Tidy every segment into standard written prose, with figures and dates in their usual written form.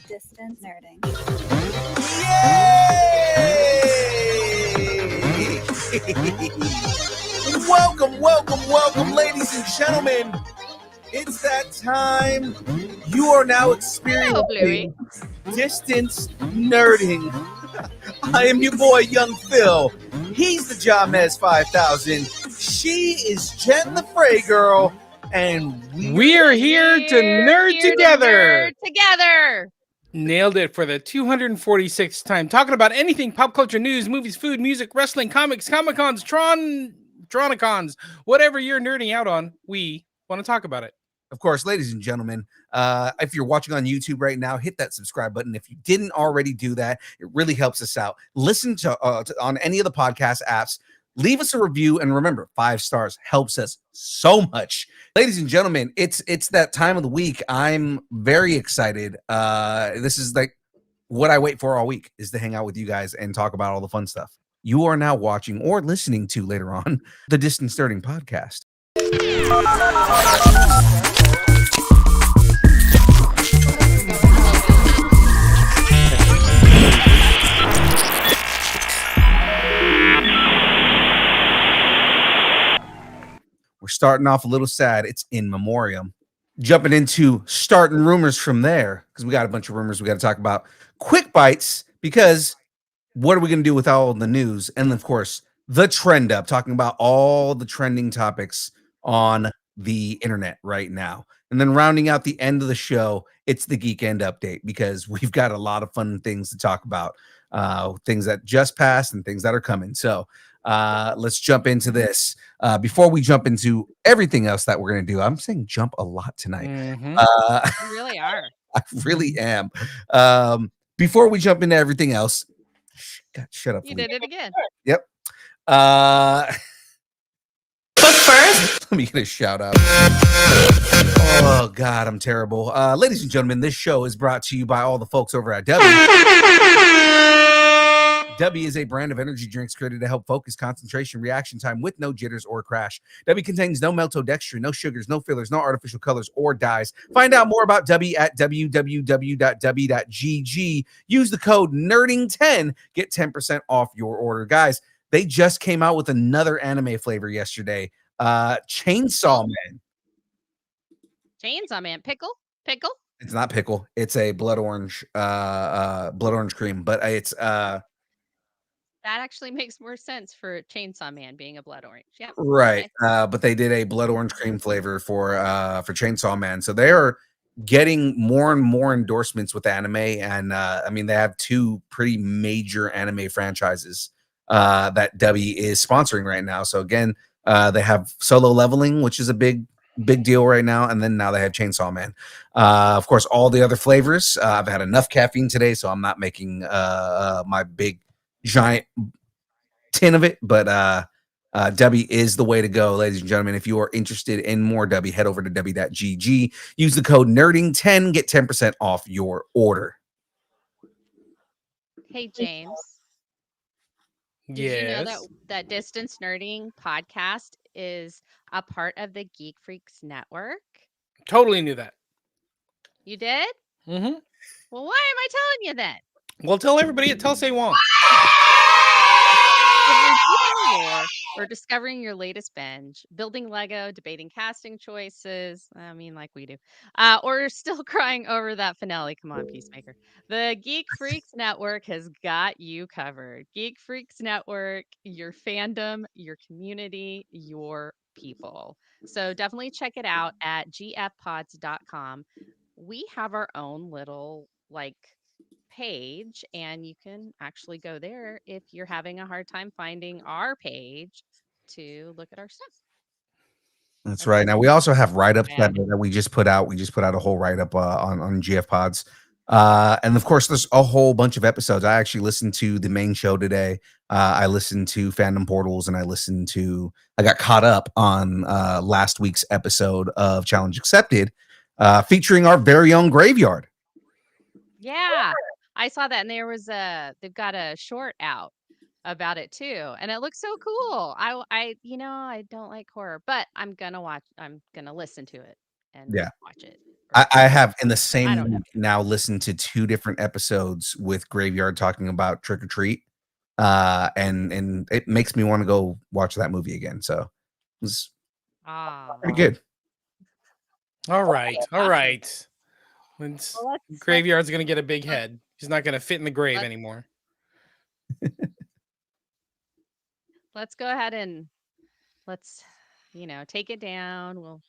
Distance nerding. Yay! welcome, ladies and gentlemen. It's that time. You are now experiencing distance nerding. I am your boy, Young Phil. He's the Jamez 5000. She is Jen the Frey Girl. And we're here to nerd together. Nailed it for the 246th time. Talking about anything pop culture, news, movies, food, music, wrestling, comics, Comic-Cons, Tronicons, whatever you're nerding out on, we want to talk about it. Of course, ladies and gentlemen, if you're watching on YouTube right now, hit that subscribe button. If you didn't already do that, it really helps us out. Listen to on any of the podcast apps. Leave us a review, and remember, 5 stars helps us so much. Ladies and gentlemen, it's that time of the week. I'm very excited. This is like what I wait for all week, is to hang out with you guys and talk about all the fun stuff. You are now watching or listening to later on the Distance Nerding Podcast. We're starting off a little sad. It's in memoriam. Jumping into starting rumors from there, because we got a bunch of rumors we got to talk about. Quick bites, because what are we going to do with all the news? And of course, the trend up, talking about all the trending topics on the internet right now. And then rounding out the end of the show, it's the Geek End update, because we've got a lot of fun things to talk about, things that just passed and things that are coming. So let's jump into this. Before we jump into everything else that we're going to do, I'm saying jump a lot tonight. You really are. I really am. Before we jump into everything else, God, shut up. You did it again. Yep. But first, let me get a shout out. Oh, God, I'm terrible. Ladies and gentlemen, this show is brought to you by all the folks over at Dubby. Dubby is a brand of energy drinks created to help focus, concentration, reaction time with no jitters or crash. Dubby contains no maltodextrin, no sugars, no fillers, no artificial colors or dyes. Find out more about Dubby at www.dubby.gg. Use the code NERDING10. Get 10% off your order. Guys, they just came out with another anime flavor yesterday. Chainsaw Man. Chainsaw Man. Pickle? It's not pickle. It's a blood orange cream, but it's that actually makes more sense for Chainsaw Man being a blood orange. Yeah. Right. Okay. But they did a blood orange cream flavor for Chainsaw Man. So they are getting more and more endorsements with anime. And I mean, they have 2 pretty major anime franchises that Dubby is sponsoring right now. So again, they have Solo Leveling, which is a big deal right now. And then now they have Chainsaw Man. Of course, all the other flavors. I've had enough caffeine today, so I'm not making my big giant tin of it, but Dubby is the way to go, ladies and gentlemen. If you are interested in more Dubby, head over to Dubby.gg. Use the code NERDING10. Get 10% off your order. Hey, James. Did you know that Distance Nerding podcast is a part of the Geek Freaks Network? Totally knew that. You did? Mm-hmm. Well, why am I telling you that? Well, tell everybody at Tell Say Wong. Or discovering your latest binge, building Lego, debating casting choices, I mean, like we do, or still crying over that finale. Come on, Peacemaker. The Geek Freaks Network has got you covered. Geek Freaks Network, your fandom, your community, your people. So definitely check it out at gfpods.com. We have our own little, page, and you can actually go there if you're having a hard time finding our page to look at our stuff. That's right. Now we also have write-ups that we just put out. We just put out a whole write-up on GF Pods. And of course, there's a whole bunch of episodes. I actually listened to the main show today. I listened to Fandom Portals, and I got caught up on last week's episode of Challenge Accepted, featuring our very own Graveyard. Yeah, I saw that, and they've got a short out about it too, and it looks so cool. I don't like horror, but I'm gonna listen to it and watch it. I have in the I same don't know. week now listened to 2 different episodes with Graveyard talking about Trick or Treat. And it makes me want to go watch that movie again. So it was pretty good. All right. All Awesome. right. Well, let's Graveyard's going to get a big head. He's not going to fit in the grave Let's- anymore. let's go ahead and let's take it down.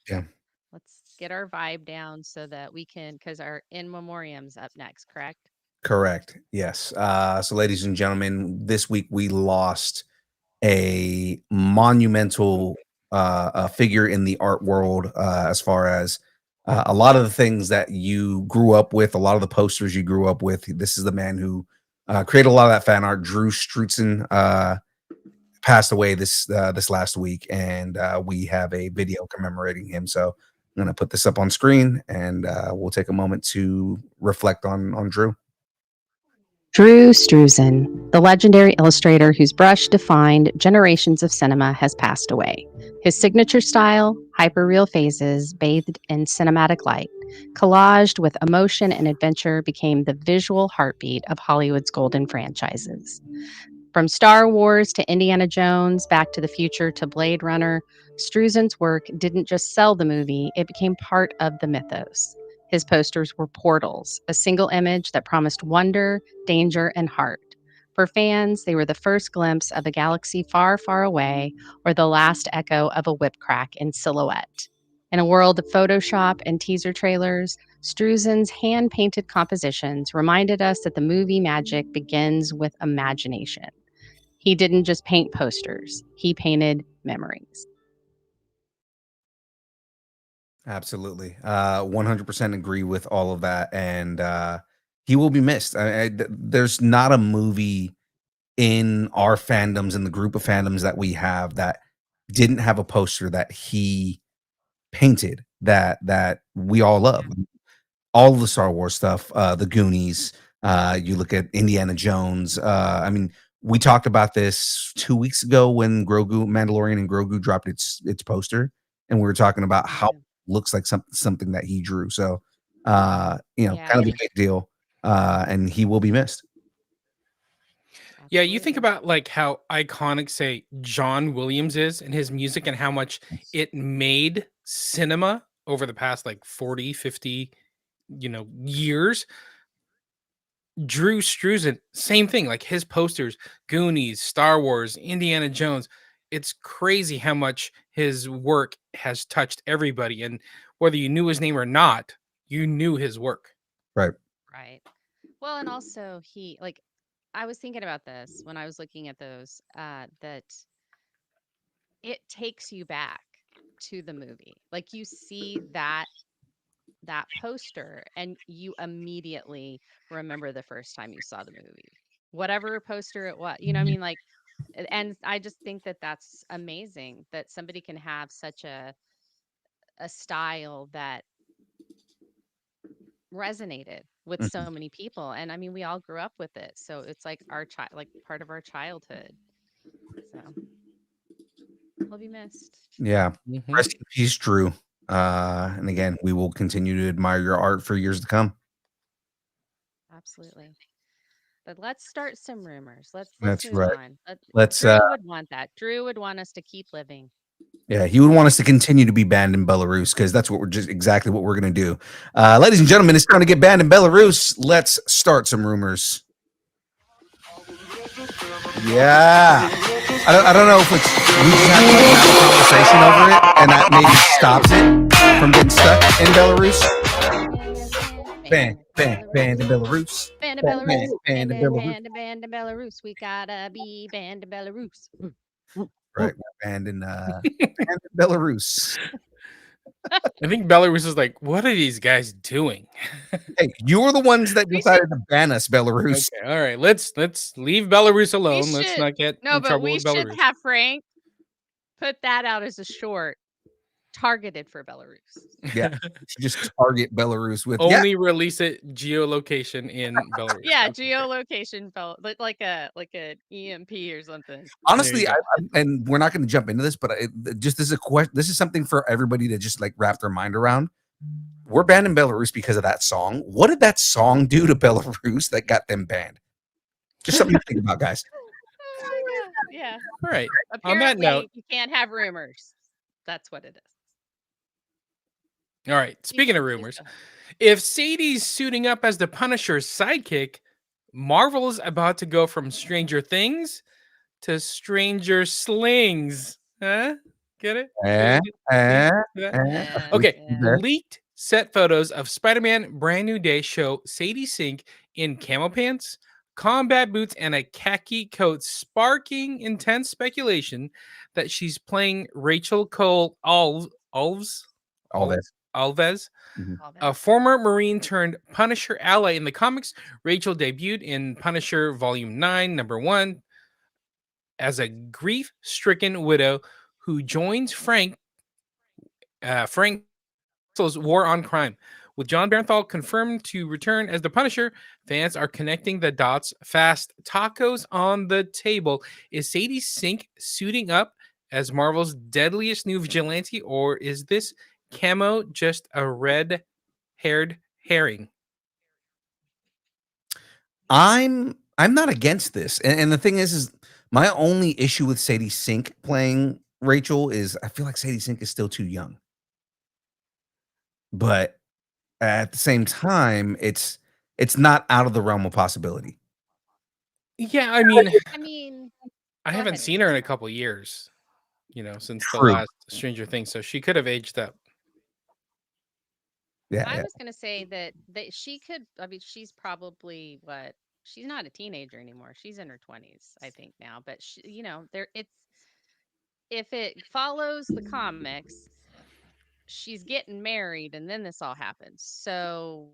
Let's get our vibe down so that we can, because our in memoriam's up next, correct? Correct. Yes. So ladies and gentlemen, this week we lost a monumental figure in the art world, as far as a lot of the things that you grew up with, a lot of the posters you grew up with. This is the man who created a lot of that fan art. Drew Struzan passed away this last week, and we have a video commemorating him. So I'm going to put this up on screen, and we'll take a moment to reflect on Drew. Drew Struzan, the legendary illustrator whose brush defined generations of cinema, has passed away. His signature style, hyperreal phases bathed in cinematic light, collaged with emotion and adventure, became the visual heartbeat of Hollywood's golden franchises. From Star Wars to Indiana Jones, Back to the Future to Blade Runner, Struzan's work didn't just sell the movie, it became part of the mythos. His posters were portals, a single image that promised wonder, danger, and heart. For fans, they were the first glimpse of a galaxy far, far away, or the last echo of a whip crack in silhouette. In a world of Photoshop and teaser trailers, Struzan's hand-painted compositions reminded us that the movie magic begins with imagination. He didn't just paint posters, he painted memories. Absolutely. 100% agree with all of that. And he will be missed. There's not a movie in our fandoms, in the group of fandoms that we have, that didn't have a poster that he painted that we all love. All of the Star Wars stuff, the Goonies, you look at Indiana Jones. I mean, we talked about this 2 weeks ago when Mandalorian and Grogu dropped its poster, and we were talking about how it looks like something that he drew. So, kind of a big deal, and he will be missed. Yeah, you think about like how iconic, say, John Williams is and his music and how much it made cinema over the past like 40, 50, years. Drew Struzan, same thing, like his posters, Goonies, Star Wars, Indiana Jones. It's crazy how much his work has touched everybody. And whether you knew his name or not, you knew his work. Right. Right. Well, and also I was thinking about this when I was looking at those, that it takes you back to the movie. Like you see that poster and you immediately remember the first time you saw the movie, whatever poster it was. You know what I mean? Like, and I just think that that's amazing that somebody can have such a style that resonated with so many people. And I mean, we all grew up with it, so it's like our like part of our childhood. So he'll be missed. Yeah. Rest in peace, Drew. And again, we will continue to admire your art for years to come. Absolutely. But let's start some rumors. Let's That's move right. on. Let's Drew would want that. Drew would want us to keep living. Yeah, he would want us to continue to be banned in Belarus, because that's what we're just exactly what we're going to do. Ladies and gentlemen, it's time to get banned in Belarus. Let's start some rumors. Yeah. I don't know if it's we just have a conversation over it, and that maybe stops it from getting stuck in Belarus. Banned in Belarus. Banned in Belarus. Banned in Belarus. Banned in Belarus. We gotta be banned in Belarus. Right, we're banned in Belarus. I think Belarus is like, what are these guys doing? Hey, you were the ones that decided to ban us, Belarus. Okay, all right, let's leave Belarus alone. Let's should- not get No, in but trouble we with should Belarus. have Frank put that out as a short targeted for Belarus. Yeah, just target Belarus with Only release it geolocation in Belarus. Yeah, geolocation felt like a EMP or something. Honestly, and we're not going to jump into this, but just this is a question. This is something for everybody to just like wrap their mind around. we're banned in Belarus because of that song. What did that song do to Belarus that got them banned? Just something to think about, guys. Oh my god. Yeah. All right. On that Apparently, note, you can't have rumors. That's what it is. all right. Speaking of rumors, if Sadie's suiting up as the Punisher's sidekick, Marvel's about to go from Stranger Things to Stranger Slings. Huh? Get it? Eh, Yeah. Yeah, Okay. yeah. Leaked set photos of Spider-Man Brand New Day show Sadie Sink in camo pants, combat boots, and a khaki coat, sparking intense speculation that she's playing Rachel Cole Alves, all this. Alves, All that. a former Marine turned Punisher ally in the comics. Rachel debuted in Punisher Volume 9, number 1, as a grief-stricken widow who joins Frank's war on crime. With John Bernthal confirmed to return as the Punisher, fans are connecting the dots fast. Tacos on the table. Is Sadie Sink suiting up as Marvel's deadliest new vigilante, or is this camo just a red-haired herring? I'm not against this, and the thing is my only issue with Sadie Sink playing Rachel is I feel like Sadie Sink is still too young. But at the same time, it's not out of the realm of possibility. Yeah, I mean, I mean, I go haven't ahead, seen her in a couple years, since the True. last Stranger Things, so she could have aged up. Yeah, I yeah. was gonna say that she could. I mean, she's probably what? She's not a teenager anymore. She's in her 20s, I think now. But there it's if it follows the comics, she's getting married, and then this all happens. So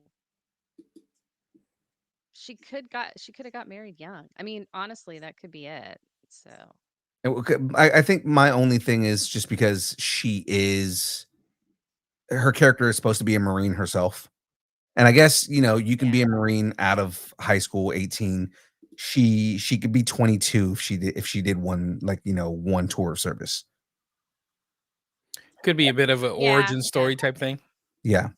she could have got married young. I mean, honestly, that could be it. So I think my only thing is just because her character is supposed to be a Marine herself. And I guess, you can be a Marine out of high school, 18. She could be 22 if she did one one tour of service. Could be a bit of an Yeah, origin story type thing. Yeah.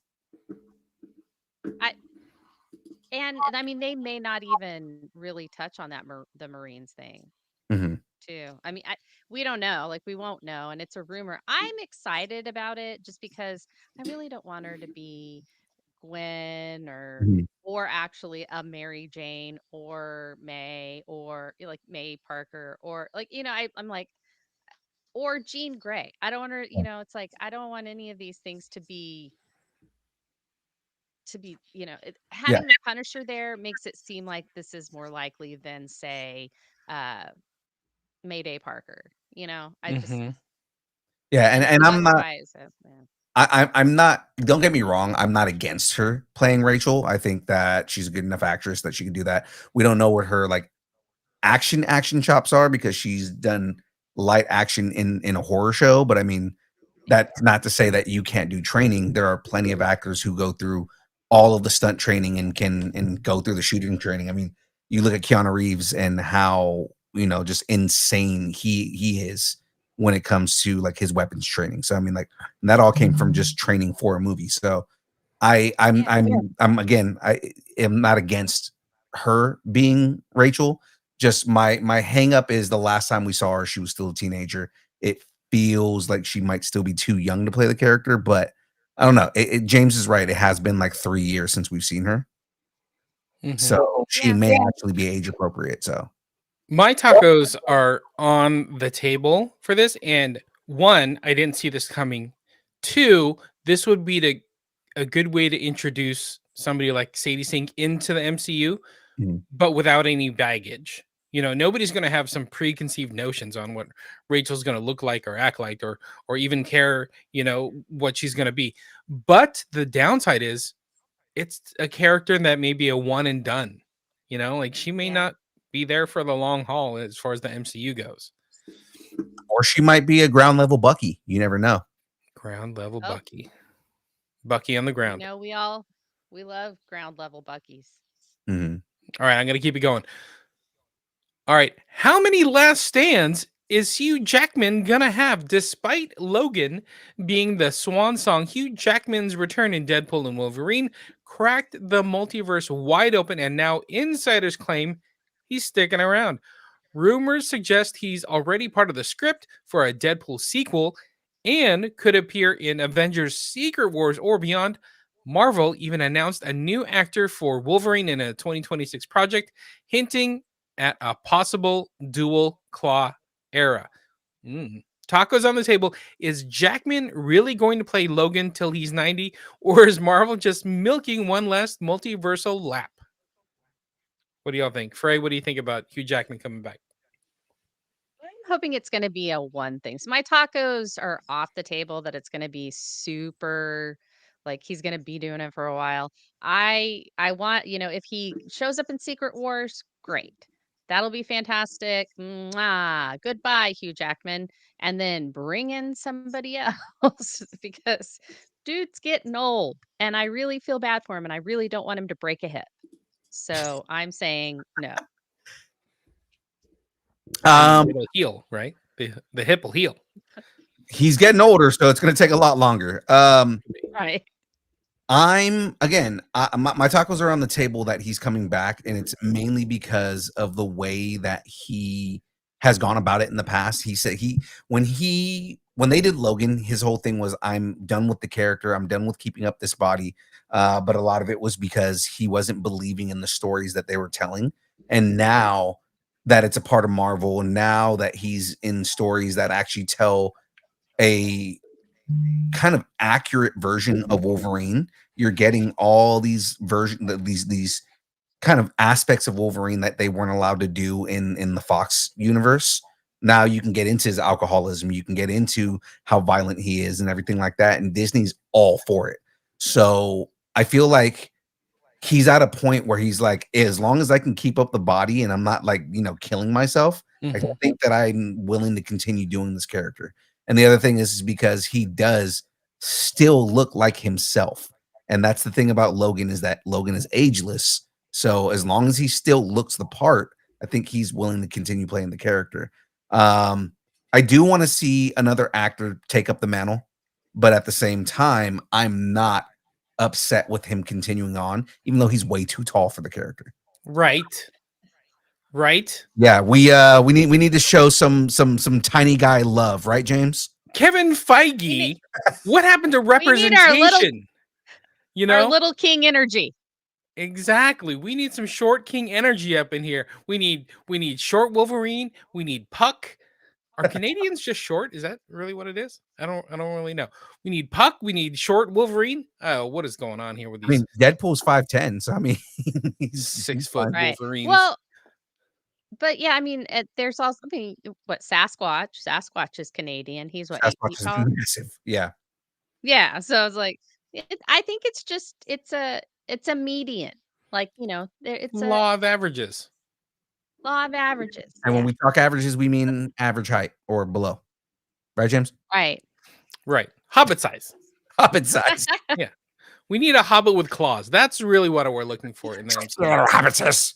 and I mean, they may not even really touch on that the Marines thing. Mhm. Too. I mean, we don't know. Like, we won't know, and it's a rumor. I'm excited about it just because I really don't want her to be Gwen Mhm. or actually a Mary Jane or May or like May Parker or like I'm like or Jean Grey. I don't want her. It's like I don't want any of these things to be Yeah. having the Punisher there makes it seem like this is more likely than say uh Mayday Parker. I just Mhm. Yeah, and so I'm not otherwise, I'm not, don't get me wrong, I'm not against her playing Rachel. I think that she's a good enough actress that she can do that. We don't know what her action chops are because she's done light action in a horror show, but I mean, that's not to say that you can't do training. There are plenty of actors who go through all of the stunt training and can go through the shooting training. I mean, you look at Keanu Reeves and how, just insane he is when it comes to his weapons training. So I mean, that all came from just training for a movie. So I'm again, I am not against her being Rachel. Just my hang up is the last time we saw her, she was still a teenager. It feels like she might still be too young to play the character, but I don't know. James is right. It has been 3 years since we've seen her. Mhm. So she may actually be age appropriate. So My tacos are on the table for this, and 1, I didn't see this coming. 2, this would be a good way to introduce somebody like Sadie Sink into the MCU, Mhm. but without any baggage. Nobody's going to have some preconceived notions on what Rachel's going to look like or act like, or even care, what she's going to be. But the downside is, it's a character that may be a one and done. She may not be there for the long haul as far as the MCU goes. Or she might be a ground level Bucky. You never know. Ground level Oh. Bucky on the ground. We love ground level Buckies. Mhm. All right, I'm going to keep it going. All right, how many last stands is Hugh Jackman gonna have, despite Logan being the swan song? Hugh Jackman's return in Deadpool and Wolverine cracked the multiverse wide open, and now insiders claim he's sticking around. Rumors suggest he's already part of the script for a Deadpool sequel and could appear in Avengers Secret Wars or beyond. Marvel even announced a new actor for Wolverine in a 2026 project, hinting at a possible dual claw era. Tacos on the table. Is Jackman really going to play Logan till he's 90, or is Marvel just milking one last multiversal lap? What do y'all think? Frey, what do you think about Hugh Jackman coming back? I'm hoping it's gonna be a one thing. So my tacos are off the table that it's gonna be super like he's gonna be doing it for a while. I want, if he shows up in Secret Wars, great. That'll be fantastic. Mwah. Goodbye, Hugh Jackman. And then bring in somebody else because dude's getting old. And I really feel bad for him and I really don't want him to break a hip. So I'm saying no. It'll heal, right? The hip will heal. He's getting older, so it's going to take a lot longer. Right. My tacos are on the table that he's coming back, and it's mainly because of the way that he has gone about it in the past. He said when they did Logan, his whole thing was, I'm done with the character, I'm done with keeping up this body. But a lot of it was because he wasn't believing in the stories that they were telling. And now that it's a part of Marvel, and now that he's in stories that actually tell a kind of accurate version of Wolverine, you're getting all these these kind of aspects of Wolverine that they weren't allowed to do in the Fox universe. Now you can get into his alcoholism, you can get into how violent he is and everything like that, and Disney's all for it. So I feel like he's at a point where he's like, as long as I can keep up the body and I'm not killing myself, I think that I'm willing to continue doing this character. And the other thing is because he does still look like himself. And that's the thing about Logan, is that Logan is ageless. So as long as he still looks the part, I think he's willing to continue playing the character. I do want to see another actor take up the mantle, but at the same time, I'm not upset with him continuing on, even though he's way too tall for the character. Right. Yeah, we need to show some tiny guy love, right, James? Kevin Feige, what happened to representation? Our little king energy. Exactly. We need some short king energy up in here. We need short Wolverine. We need Puck. Are Canadians just short? Is that really what it is? I don't really know. We need Puck. We need short Wolverine. Oh, what is going on here with these? Deadpool's 5'10", so he's 6 foot right. Wolverines. Well, but yeah, there's also what Sasquatch. Sasquatch is Canadian. He's what, 8 feet tall? Massive. Yeah. Yeah. So I was like, I think it's a median. It's law of averages. Law of averages. And when we talk averages, we mean average height or below. Right, James? Right. Hobbit size. Yeah. We need a hobbit with claws. That's really what we're looking for in the Hobbitess.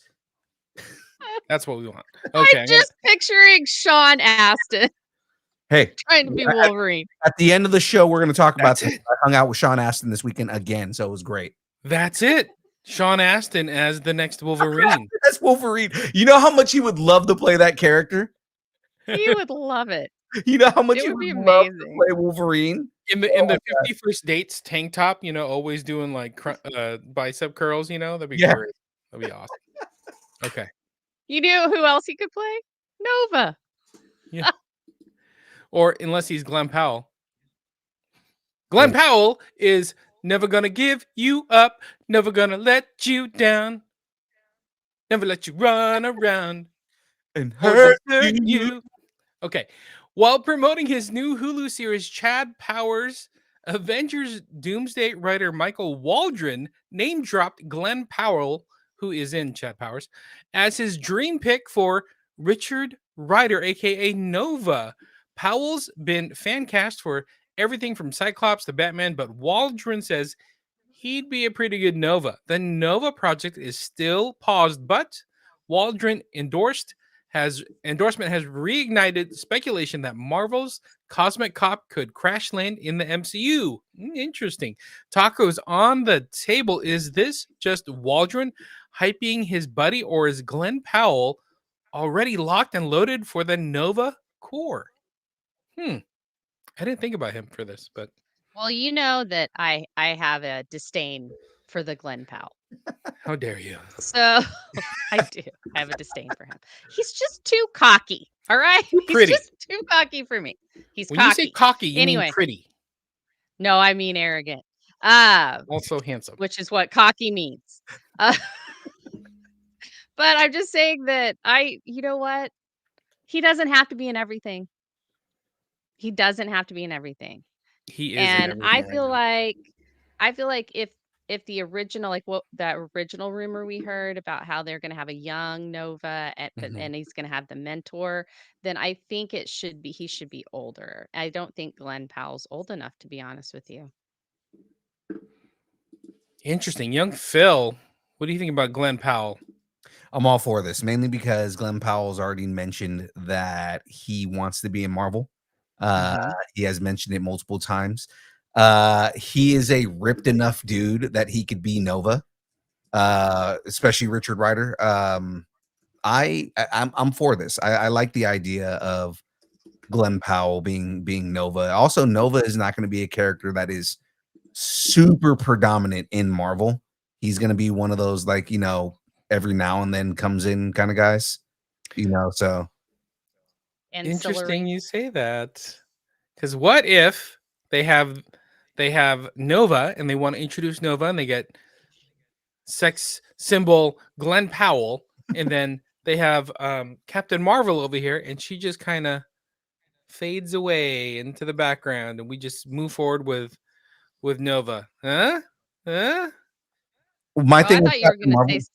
That's what we want. Okay. I'm just picturing Sean Astin. Hey, trying to be Wolverine. At the end of the show, we're going to talk about this. I hung out with Sean Astin this weekend again, so it was great. That's it. Sean Astin as the next Wolverine. That's Wolverine. You know how much he would love to play that character? He would love it. You know how much it he would be love amazing. to play Wolverine? In the 51st Dates tank top, always doing like bicep curls, that'd be great. That'd be awesome. Okay. You knew who else he could play? Nova. Yeah. Or unless he's Glen Powell. Glen Powell is never gonna give you up, never gonna let you down, never let you run around and hurt you. Okay. While promoting his new Hulu series, Chad Powers, Avengers Doomsday writer Michael Waldron name-dropped Glen Powell, who is in Chad Powers, as his dream pick for Richard Rider, a.k.a. Nova. Powell's been fan cast for everything from Cyclops to Batman, but Waldron says he'd be a pretty good Nova. The Nova project is still paused, but Waldron endorsed has reignited speculation that Marvel's Cosmic Cop could crash land in the MCU. Interesting. Tacos on the table. Is this just Waldron hyping his buddy, or is Glen Powell already locked and loaded for the Nova Corps? I didn't think about him for this, but Well, you know that I have a disdain for the Glen Powell. how dare you? So I do. I have a disdain for him. He's just too cocky. All right. Too He's pretty. just too cocky for me. He's When cocky. you say cocky, you Anyway. mean pretty. No, I mean arrogant. Also handsome. Which is what cocky means. But I'm just saying that you know what? He doesn't have to be in everything. He doesn't have to be in everything. He is. And I feel like if the original, like what that original rumor we heard about how they're going to have a young Nova and he's going to have the mentor, then I think he should be older. I don't think Glen Powell's old enough, to be honest with you. Interesting. Young Phil, what do you think about Glen Powell? I'm all for this, mainly because Glen Powell's already mentioned that he wants to be in Marvel. He has mentioned it multiple times. He is a ripped enough dude that he could be Nova, especially Richard Rider. I'm for this. I like the idea of Glen Powell being Nova. Also, Nova is not going to be a character that is super predominant in Marvel. He's going to be one of those, like, every now and then comes in kind of guys, so. Interesting you say that, because what if they have Nova and they want to introduce Nova and they get sex symbol Glen Powell, and then they have Captain Marvel over here and she just kind of fades away into the background and we just move forward with Nova. My thing I thought you were going to say.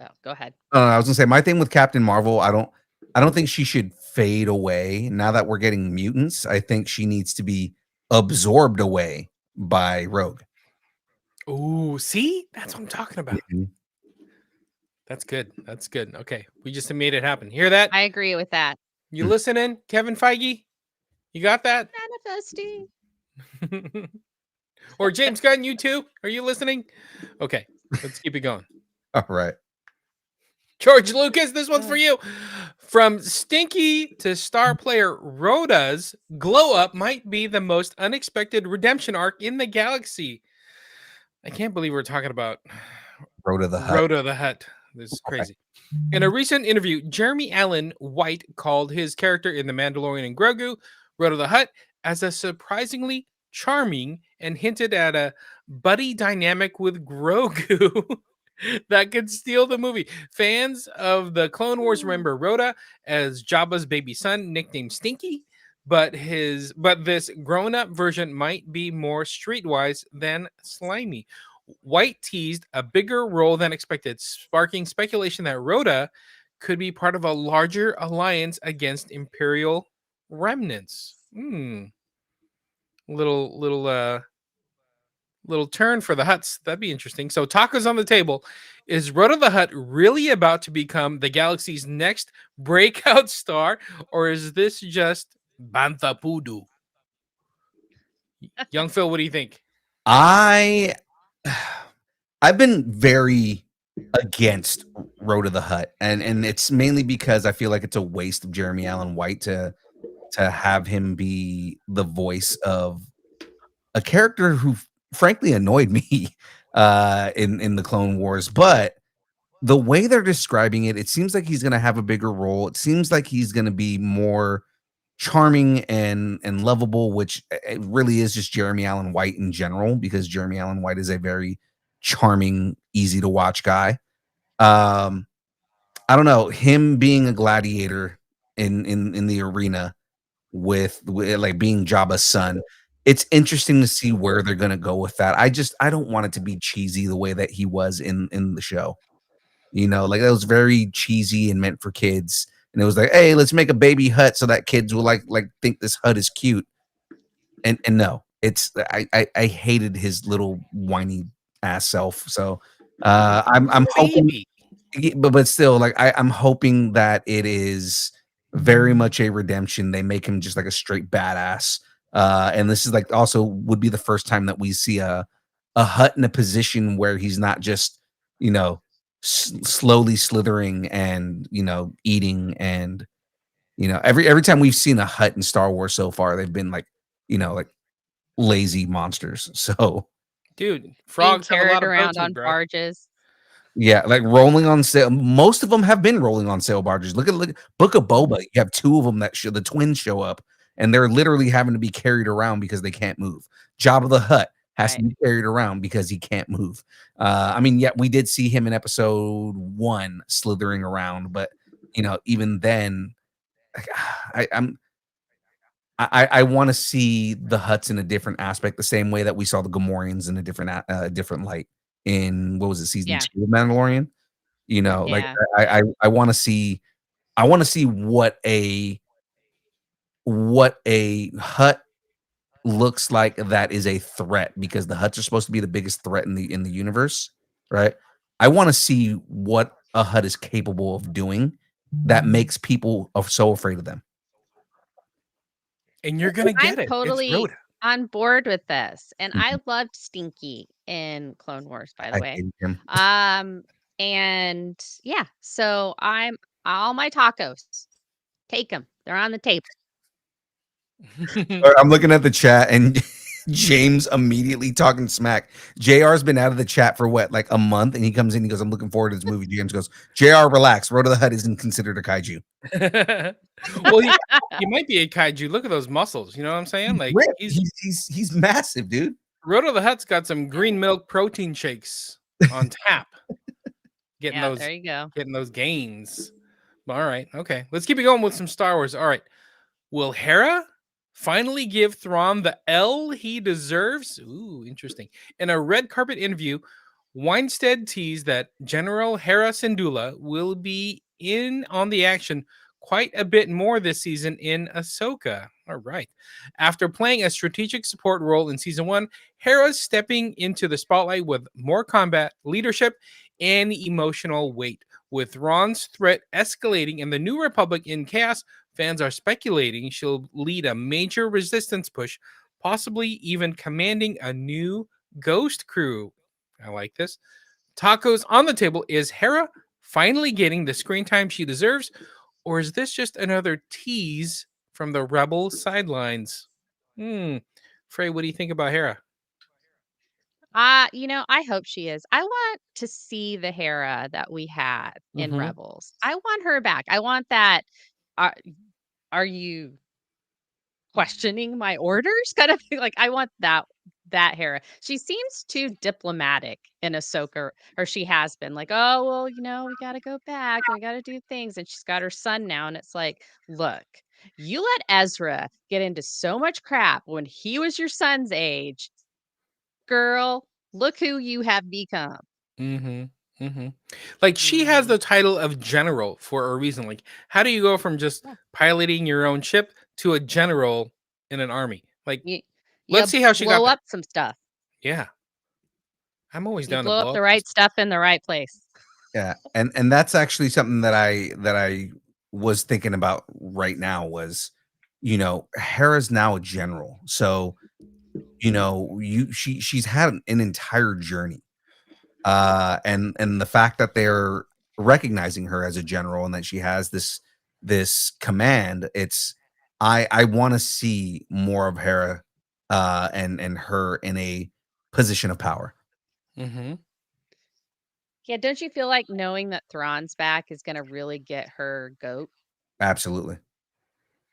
Oh, go ahead. I was gonna say my thing with Captain Marvel. I don't think she should fade away. Now that we're getting mutants, I think she needs to be absorbed away by Rogue. Oh, see, that's what I'm talking about. That's good. That's good. Okay, we just made it happen. Hear that? I agree with that. You listening, Kevin Feige? You got that? Manifesting. Or James Gunn, you too? Are you listening? Okay, let's keep it going. All right. George Lucas, this one's for you. From stinky to star player, Rhoda's glow up might be the most unexpected redemption arc in the galaxy. I can't believe we're talking about Roda the Hutt. Roda the Hutt. This is crazy. In a recent interview, Jeremy Allen White called his character in The Mandalorian and Grogu, Roda the Hutt, as a surprisingly charming and hinted at a buddy dynamic with Grogu that could steal the movie. Fans of the Clone Wars remember Roda as Jabba's baby son, nicknamed Stinky, but this grown-up version might be more streetwise than slimy. White teased a bigger role than expected, sparking speculation that Roda could be part of a larger alliance against Imperial remnants. Little turn for the Hutts. That'd be interesting. So, tacos on the table. Is Roda the Hutt really about to become the galaxy's next breakout star, or is this just Bantha Poodoo? Young Phil, what do you think? I've been very against Roda the Hutt, and it's mainly because I feel like it's a waste of Jeremy Allen White to have him be the voice of a character who frankly annoyed me in the Clone Wars. But the way they're describing it, it seems like he's going to have a bigger role. It seems like he's going to be more charming and lovable, which it really is just Jeremy Allen White in general, because Jeremy Allen White is a very charming, easy to watch guy. I don't know, him being a gladiator in the arena with like being Jabba's son. It's interesting to see where they're going to go with that. I don't want it to be cheesy the way that he was in the show. Like that was very cheesy and meant for kids. And it was like, hey, let's make a baby Hutt so that kids will like think this Hutt is cute. And no, it's I hated his little whiny ass self. So I'm hoping, but still, like I'm hoping that it is very much a redemption. They make him just like a straight badass. And this is like also would be the first time that we see a Hutt in a position where he's not just, you know, slowly slithering and, you know, eating. And, you know, every time we've seen a Hutt in Star Wars so far, they've been like, you know, like lazy monsters. So Dude, Being frogs have a carried lot of around protein, on bro. barges. yeah, like rolling on sail. Most of them have been rolling on sail barges. Look Book of Boba. You have two of them that the twins show up, and they're literally having to be carried around because they can't move. Jabba the Hutt has to Right. be carried around because he can't move. I mean, yeah, we did see him in episode 1 slithering around, but you know, even then, like, I want to see the Hutts in a different aspect, the same way that we saw the Gamorreans in a different light in what was it, season Yeah. 2 of Mandalorian. You know, like Yeah. I want to see what a Hutt looks like that is a threat, because the Hutts are supposed to be the biggest threat in the universe, right? I want to see what a Hutt is capable of doing that makes people so afraid of them. And you're gonna I'm get it. It's totally Rhoda. on board with this. And Mhm. I loved Stinky in Clone Wars, by the I way. hate him. And yeah, so I'm all my tacos. Take them. They're on the table. I'm looking at the chat and James immediately talking smack. JR's been out of the chat for what, like a month, and he comes in, he goes, I'm looking forward to this movie. James goes, JR, relax. Road to the Hut isn't considered a kaiju. Well, he might be a kaiju. Look at those muscles. You know what I'm saying? Like Ripped. he's He's massive, dude. Roda the Hutt's got some green milk protein shakes on tap. Getting Yeah, those there you go. getting those gains. All right, okay. Let's keep it going with some Star Wars. All right. Will Hera finally give Thrawn the L he deserves? Ooh, interesting. In a red carpet interview, Weinstead teased that General Hera Syndulla will be in on the action quite a bit more this season in Ahsoka. All right. After playing a strategic support role in season 1, Hera's stepping into the spotlight with more combat, leadership, and emotional weight. With Thrawn's threat escalating and the New Republic in chaos, fans are speculating she'll lead a major resistance push, possibly even commanding a new ghost crew. I like this. Tacos on the table. Is Hera finally getting the screen time she deserves, or is this just another tease from the Rebel sidelines? Frey, what do you think about Hera? I hope she is. I want to see the Hera that we had in Mhm. Rebels. I want her back. I want that. Are, are you questioning my orders? Kind of thing. Like I want that Hera. She seems too diplomatic in Ahsoka, or she has been like, oh well, we got to go back and we got to do things. And she's got her son now, and it's like, look, you let Ezra get into so much crap when he was your son's age, girl. Look who you have become. Like she has Mhm. the title of general for a reason. Like, how do you go from just Yeah. piloting your own ship to a general in an army? Like, You let's see how she got blow there. up some stuff. Yeah, I'm always You down to blow up blow the up. right stuff in the right place. Yeah. And that's actually something that I was thinking about right now was, you know, Hera's now a general. So, you know, she's had an entire journey. And the fact that they're recognizing her as a general and that she has this command, I want to see more of Hera and her in a position of power. Mm-hmm. Yeah, don't you feel like knowing that Thrawn's back is gonna really get her goat? Absolutely.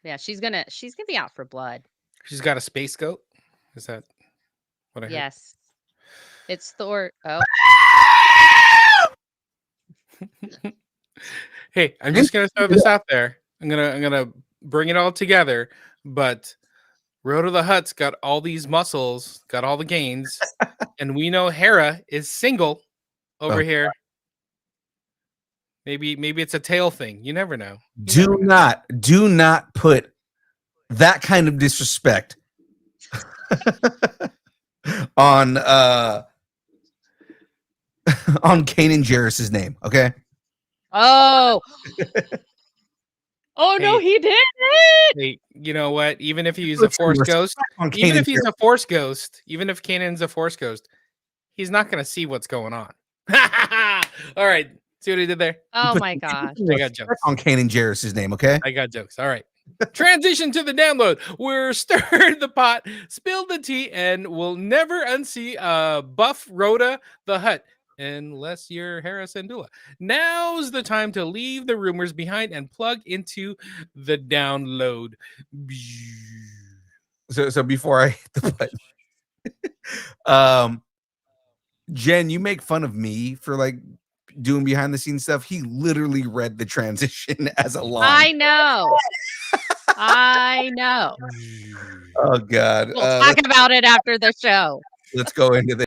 Yeah, she's gonna be out for blood. She's got a space goat. Is that what I heard? Yes. It's Thor. Oh, Hey, I'm just gonna throw this out there. I'm gonna bring it all together. But Road to the Hutt's got all these muscles, got all the gains, and we know Hera is single over Oh. here. Maybe it's a tail thing. You never know. Do not put that kind of disrespect on on Kanan Jarrus's name, okay? Oh. Oh no, Hey. he did it. Hey, you know what? Even if he's a Put some force respect ghost, on even if Kanan's he's a force ghost, even if Kanan's a force ghost, he's not going to see what's going on. All right. See what he did there? Oh my you put gosh. some I got respect jokes. on Kanan Jarrus' name, okay? I got jokes. All right. Transition to the download. We're stirred the pot, spilled the tea, and we'll never unsee buff Roda the Hutt unless you're Hera Syndulla. Now's the time to leave the rumors behind and plug into the download. So before I hit the button, Jen, you make fun of me for like doing behind the scenes stuff. He literally read the transition as a line. I know. I know. Oh God. We'll talk about it after the show. Let's go into the.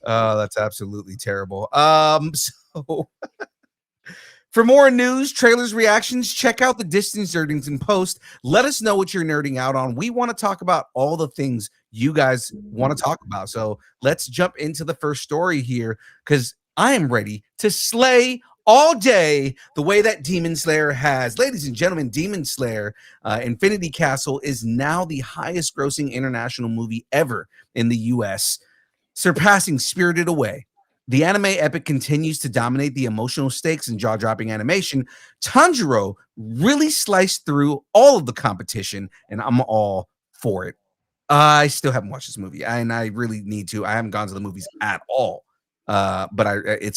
Oh, that's absolutely terrible. So for more news, trailers, reactions, check out the Distance Nerdings and post. Let us know what you're nerding out on. We want to talk about all the things you guys want to talk about. So let's jump into the first story here, because I am ready to slay all day the way that Demon Slayer has. Ladies and gentlemen, Demon Slayer Infinity Castle is now the highest grossing international movie ever in the US, surpassing Spirited Away. The anime epic continues to dominate the emotional stakes and jaw-dropping animation. Tanjiro really sliced through all of the competition, and I'm all for it. I still haven't watched this movie, and I really need to. I haven't gone to the movies at all, but I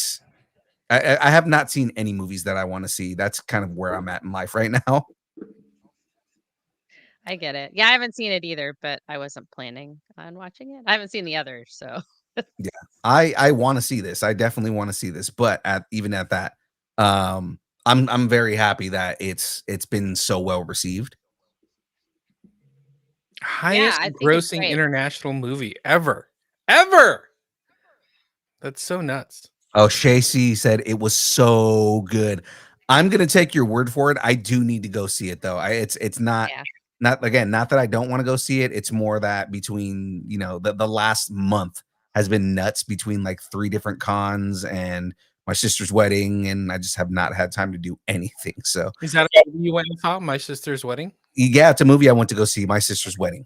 have not seen any movies that I want to see. That's kind of where I'm at in life right now. I get it. Yeah, I haven't seen it either, but I wasn't planning on watching it. I haven't seen the others, so. Yeah, I want to see this. I definitely want to see this, but even at that, I'm very happy that it's been so well received. Highest I think it's grossing great. international movie ever. That's so nuts. Oh, Shacy said it was so good. I'm gonna take your word for it. I do need to go see it though. It's not not that I don't want to go see it. It's more that between the last month has been nuts between like 3 different cons and my sister's wedding, and I just have not had time to do anything. So is that a movie you went and saw? My Sister's Wedding? Yeah, it's a movie I went to go see, My Sister's Wedding.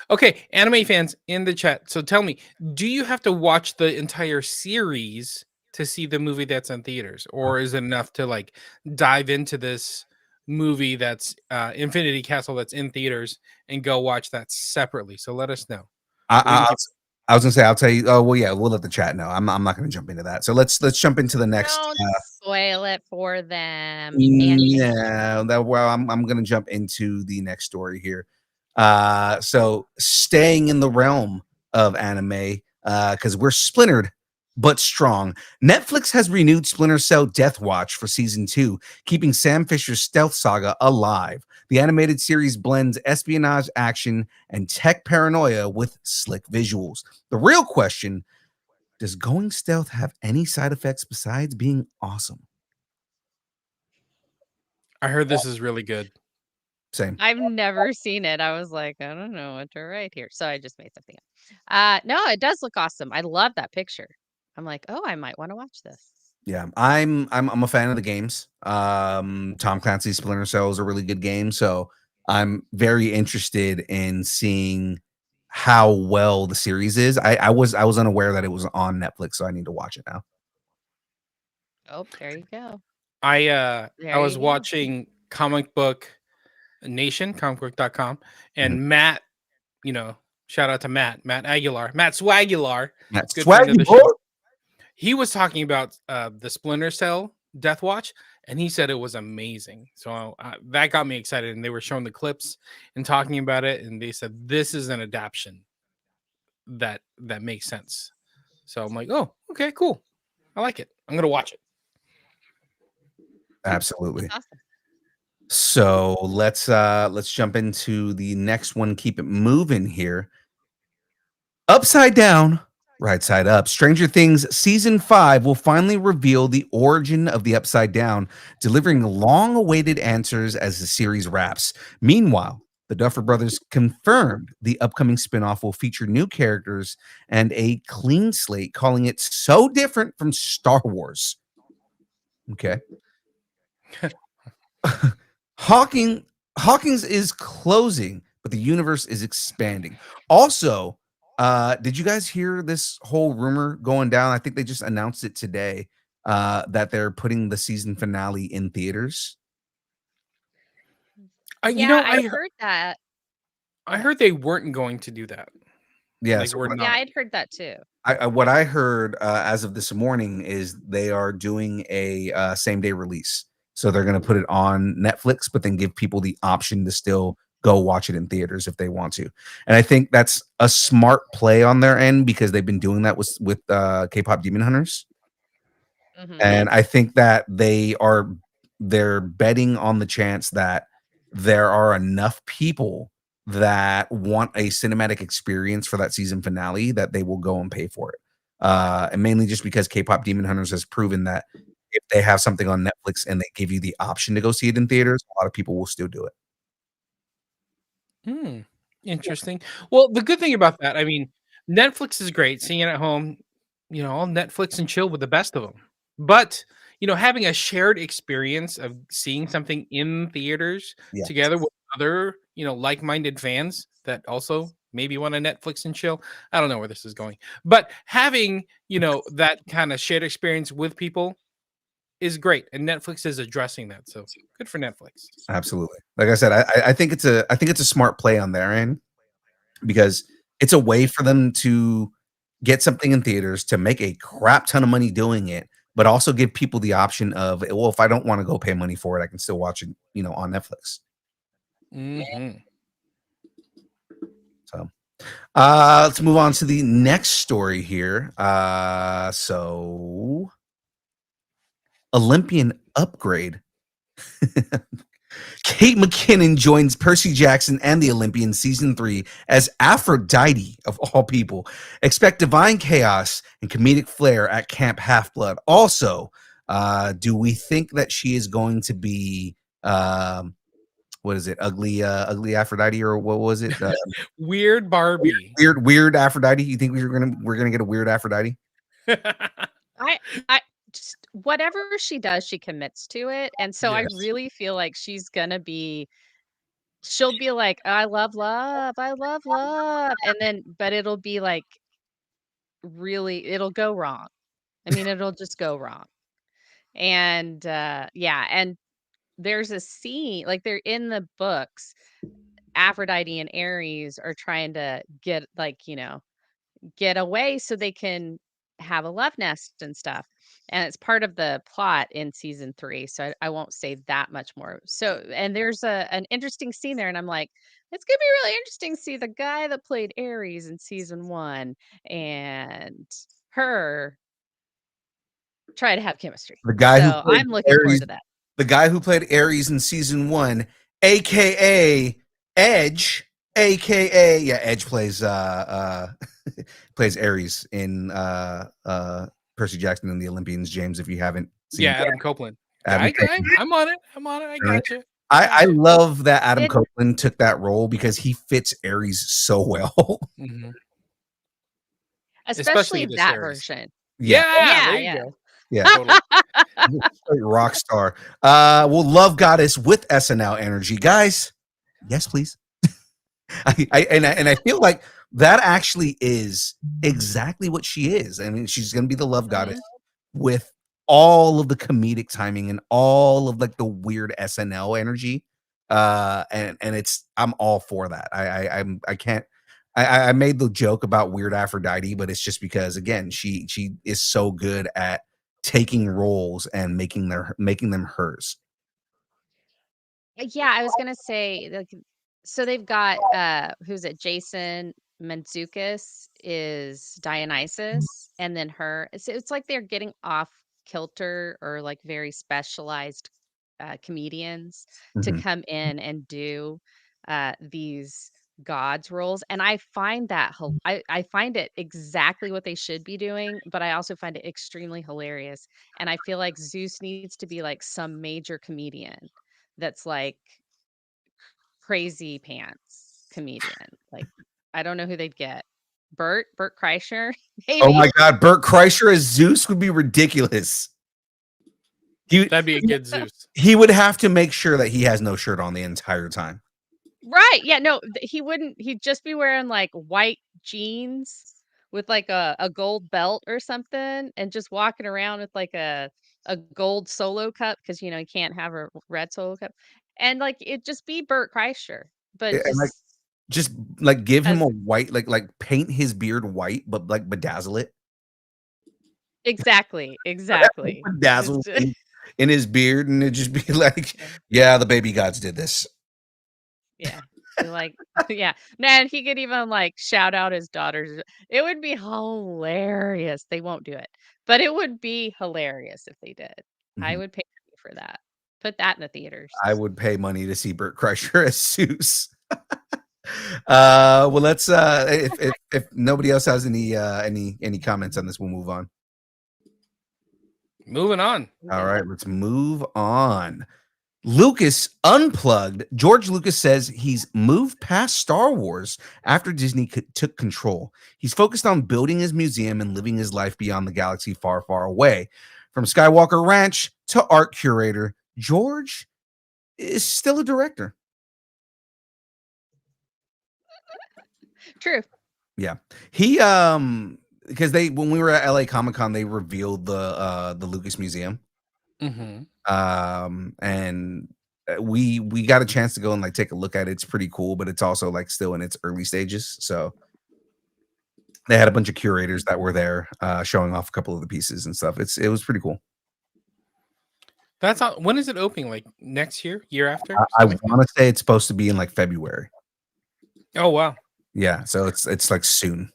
Okay, anime fans in the chat. So tell me, do you have to watch the entire series to see the movie that's in theaters, or is it enough to like dive into this movie that's Infinity Castle that's in theaters and go watch that separately? So let us know. I was gonna say I'll tell you. Oh well, yeah, we'll let the chat know. I'm not gonna jump into that. So let's jump into the next. Don't spoil it for them. Yeah, I'm gonna jump into the next story here. So staying in the realm of anime, because we're splintered but strong. Netflix has renewed Splinter Cell Death Watch for season 2, keeping Sam Fisher's stealth saga alive. The animated series blends espionage action and tech paranoia with slick visuals. The real question: does going stealth have any side effects besides being awesome? I heard this is really good. Same. I've never seen it. I was like, I don't know what to write here. So I just made something up. No, it does look awesome. I love that picture. I'm like, oh, I might want to watch this. Yeah, I'm a fan of the games. Tom Clancy's Splinter Cell is a really good game, so I'm very interested in seeing how well the series is. I was unaware that it was on Netflix, so I need to watch it now. Oh, there you go. I was watching Comic Book Nation, comicbook.com, and Matt, shout out to Matt Aguilar, Matt Swagular. He was talking about the Splinter Cell Death Watch, and he said it was amazing. So that got me excited, and they were showing the clips and talking about it, and they said this is an adaptation that makes sense. So I'm like, oh, okay, cool. I like it. I'm gonna watch it. Absolutely. That's awesome. So let's jump into the next one. Keep it moving here. Upside down, right side up. Stranger Things season 5 will finally reveal the origin of the Upside Down, delivering long-awaited answers as the series wraps. Meanwhile, The Duffer Brothers confirmed the upcoming spinoff will feature new characters and a clean slate, calling it so different from Star Wars. Okay. Hawkins is closing, but the universe is expanding. Also, did you guys hear this whole rumor going down? I think they just announced it today that they're putting the season finale in theaters. Yeah, I heard that. I heard they weren't going to do that. Yeah, Like, we're Yeah, not. I'd heard that too. What I heard as of this morning is they are doing a same day release. So they're going to put it on Netflix, but then give people the option to still go watch it in theaters if they want to. And I think that's a smart play on their end because they've been doing that with K-pop Demon Hunters. Mhm. And I think that they're betting on the chance that there are enough people that want a cinematic experience for that season finale that they will go and pay for it. And mainly just because K-pop Demon Hunters has proven that if they have something on Netflix and they give you the option to go see it in theaters, a lot of people will still do it. Interesting. Well, the good thing about that, I mean, Netflix is great. Seeing it at home, I'll Netflix and chill with the best of them. But having a shared experience of seeing something in theaters Yeah. together with other, like-minded fans that also maybe want to Netflix and chill. I don't know where this is going, but having, that kind of shared experience with people is great, and Netflix is addressing that. So good for Netflix. Absolutely. Like I said, I think it's a smart play on their end because it's a way for them to get something in theaters to make a crap ton of money doing it, but also give people the option of, well, if I don't want to go pay money for it, I can still watch it, on Netflix. Mm-hmm. So let's move on to the next story here. So Olympian upgrade. Kate McKinnon joins Percy Jackson and the Olympian season 3 as Aphrodite, of all people. Expect divine chaos and comedic flair at Camp Half-Blood. Also, do we think that she is going to be what is it? Ugly Aphrodite, or what was it? Weird Barbie. Weird Aphrodite. You think we're gonna get a weird Aphrodite? I just whatever she does, she commits to it. And so I Yes. really feel like she'll be like, I love love, I love love. And then, but it'll be like it'll go wrong. I mean, it'll just go wrong. And yeah, and there's a scene, like they're in the books, Aphrodite and Ares are trying to get away so they can have a love nest and stuff. And it's part of the plot in season 3. So I won't say that much more. So, and there's an interesting scene there. And I'm like, it's going to be really interesting to see the guy that played Ares in season 1 and her try to have chemistry. The guy who So played I'm looking forward Ares, to that. the guy who played Ares in season 1, aka Edge, aka Edge plays plays Ares in Percy Jackson and the Olympians. James, if you haven't seen Adam Copeland. Adam Copeland. I'm on it. I got you. I love that Adam It- Copeland took that role because he fits Ares so well. Mm-hmm. Especially this that Ares. version. Yeah, there you yeah. go. Yeah. Totally. Rock star. Well, Love Goddess with SNL energy, guys. Yes, please. I feel like that actually is exactly what she is. I mean, she's gonna be the love goddess with all of the comedic timing and all of like the weird SNL energy. And I'm all for that. I made the joke about weird Aphrodite, but it's just because again, she is so good at taking roles and making them hers. Yeah, I was gonna say, like, so they've got who's it? Jason Mantzoukas is Dionysus, and then her. It's like they're getting off kilter or like very specialized comedians to Mhm. come in and do these gods roles, and I find that I find it exactly what they should be doing, but I also find it extremely hilarious, and I feel like Zeus needs to be like some major comedian that's like crazy pants comedian. Like, I don't know who they'd get. Bert Kreischer, maybe. Oh my God, Bert Kreischer as Zeus would be ridiculous. That'd be a good Zeus. He would have to make sure that he has no shirt on the entire time. Right. Yeah, no, he wouldn't. He'd just be wearing like white jeans with like a gold belt or something and just walking around with like a gold solo cup because you can't have a red solo cup. And like it just be Bert Kreischer, but And like, just like give him as a white, like paint his beard white, but like bedazzle it. exactly. Bedazzle Just- in his beard, and it just be like, yeah, the baby gods did this. yeah. Be like, yeah. Man, he could even like shout out his daughters. It would be hilarious. They won't do it, but it would be hilarious if they did. I Mhm. would pay money for that. Put that in the theaters. I would pay money to see Bert Kreischer as Zeus. Well, let's if nobody else has any comments on this, we'll move on. Moving on. All right, let's move on. Lucas unplugged. George Lucas says he's moved past Star Wars after Disney took control. He's focused on building his museum and living his life beyond the galaxy far, far away. From Skywalker Ranch to art curator, George is still a director. True. Yeah. He because when we were at LA Comic-Con, they revealed the Lucas Museum. Mm-hmm. And we got a chance to go and like take a look at it. It's pretty cool, but it's also like still in its early stages. So they had a bunch of curators that were there showing off a couple of the pieces and stuff. It was pretty cool. That's all. When is it opening? Like next year after? I want to say it's supposed to be in like February. Oh wow. Yeah, so it's like soon.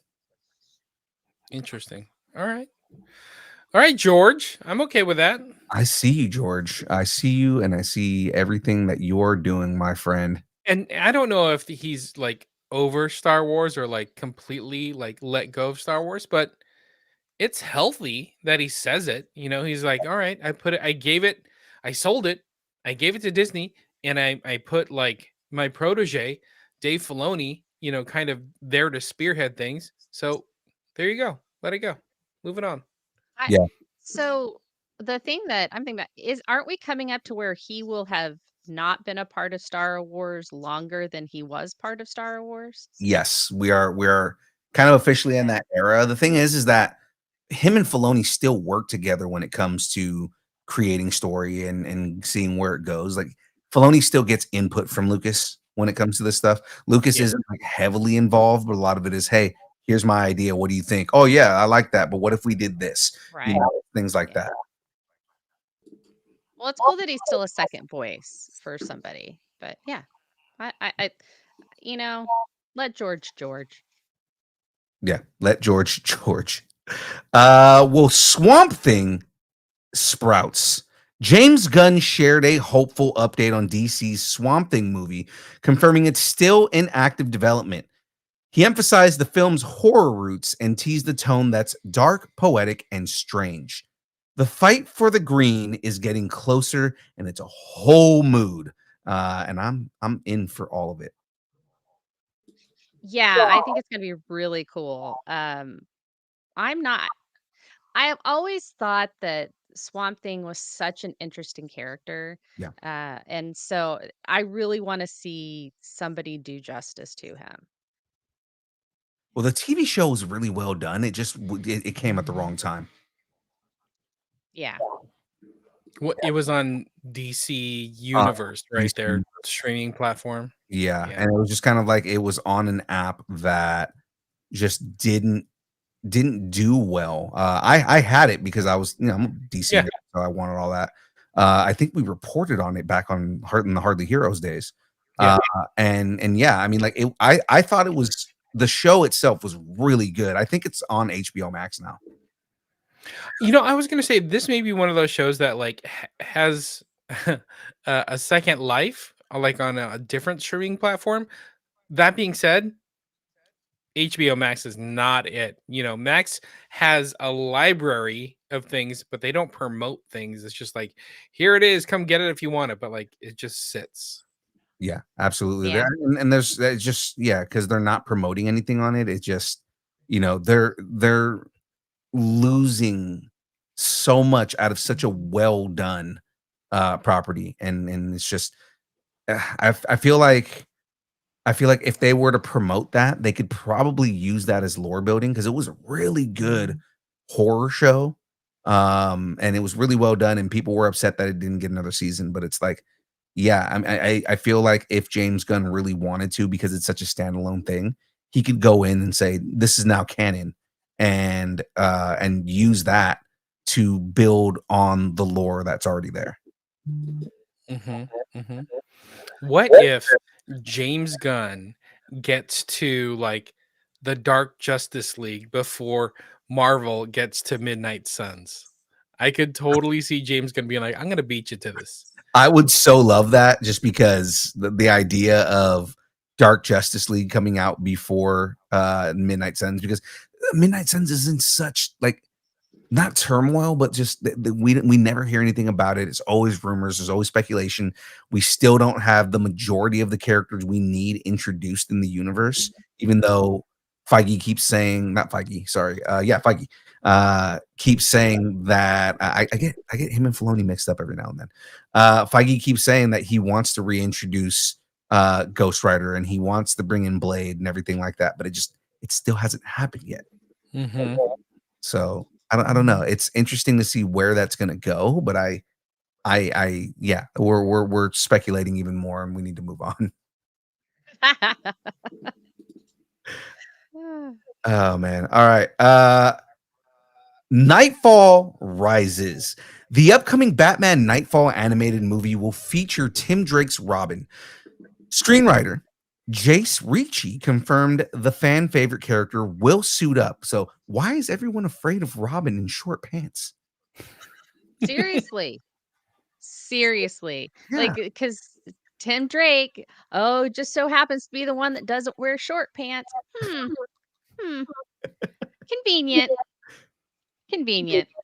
Interesting. All right, George. I'm okay with that. I see you, George. I see you, and I see everything that you're doing, my friend. And I don't know if he's like over Star Wars or like completely like let go of Star Wars, but it's healthy that he says it. He's like, all right, I sold it, I gave it to Disney, and I put like my protege, Dave Filoni, kind of there to spearhead things. So there you go. Let it go. Moving on. Yeah. So the thing that I'm thinking about is, aren't we coming up to where he will have not been a part of Star Wars longer than he was part of Star Wars? Yes, we are kind of officially in that era. The thing is that him and Filoni still work together when it comes to creating story and seeing where it goes. Like Filoni still gets input from Lucas when it comes to this stuff. Lucas isn't like heavily involved, but a lot of it is, hey, here's my idea. What do you think? Oh yeah, I like that. But what if we did this? Right. Things like that. Well, it's cool that he's still a second voice for somebody. But yeah, I let George. Yeah, let George. Well, Swamp Thing sprouts. James Gunn shared a hopeful update on DC's Swamp Thing movie, confirming it's still in active development. He emphasized the film's horror roots and teased the tone that's dark, poetic, and strange. The fight for the green is getting closer, and it's a whole mood. And I'm in for all of it. Yeah, I think it's gonna be really cool. I'm not. I have always thought that Swamp Thing was such an interesting character. Yeah. And so I really want to see somebody do justice to him. Well, the TV show was really well done. It just it came at the wrong time. Yeah. It was on DC Universe, right? DC Their streaming platform. Yeah, Yeah. and it was just kind of like it was on an app that just didn't do well. I had it because I was, I'm a DC guy, so I wanted all that. I think we reported on it back on in the Hardly Heroes days. Yeah. And yeah, I mean, like I thought it was, the show itself was really good. I think it's on HBO Max now. I was gonna say this may be one of those shows that like has a second life, like on a different streaming platform. That being said, HBO Max is not it. Max has a library of things, but they don't promote things. It's just like, here it is, come get it if you want it, but like it just sits. Yeah, absolutely. Yeah. And there's it's just because they're not promoting anything on it. It's just they're losing so much out of such a well done property, and it's just I feel like if they were to promote that, they could probably use that as lore building because it was a really good horror show. And it was really well done, and people were upset that it didn't get another season. But it's like, yeah, I feel like if James Gunn really wanted to, because it's such a standalone thing, he could go in and say, this is now canon, and use that to build on the lore that's already there. What if James Gunn gets to like the Dark Justice League before Marvel gets to Midnight Suns? I could totally see James Gunn being like, I'm gonna beat you to this. I would so love that, just because the idea of Dark Justice League coming out before Midnight Suns, because Midnight Suns is in such like not turmoil, but just we never hear anything about it. It's always rumors. There's always speculation. We still don't have the majority of the characters we need introduced in the universe, even though Feige keeps saying, not Feige, sorry, Feige keeps saying that I get him and Filoni mixed up every now and then. Feige keeps saying that he wants to reintroduce Ghost Rider, and he wants to bring in Blade and everything like that, but it still hasn't happened yet. So I don't know. It's interesting to see where that's going to go, but we're speculating even more, and we need to move on. Oh man. All right. Nightfall Rises. The upcoming Batman Nightfall animated movie will feature Tim Drake's Robin. Screenwriter Jace Ricci confirmed the fan favorite character will suit up. So why is everyone afraid of Robin in short pants? Seriously. Yeah. Like, because Tim Drake, just so happens to be the one that doesn't wear short pants. Convenient.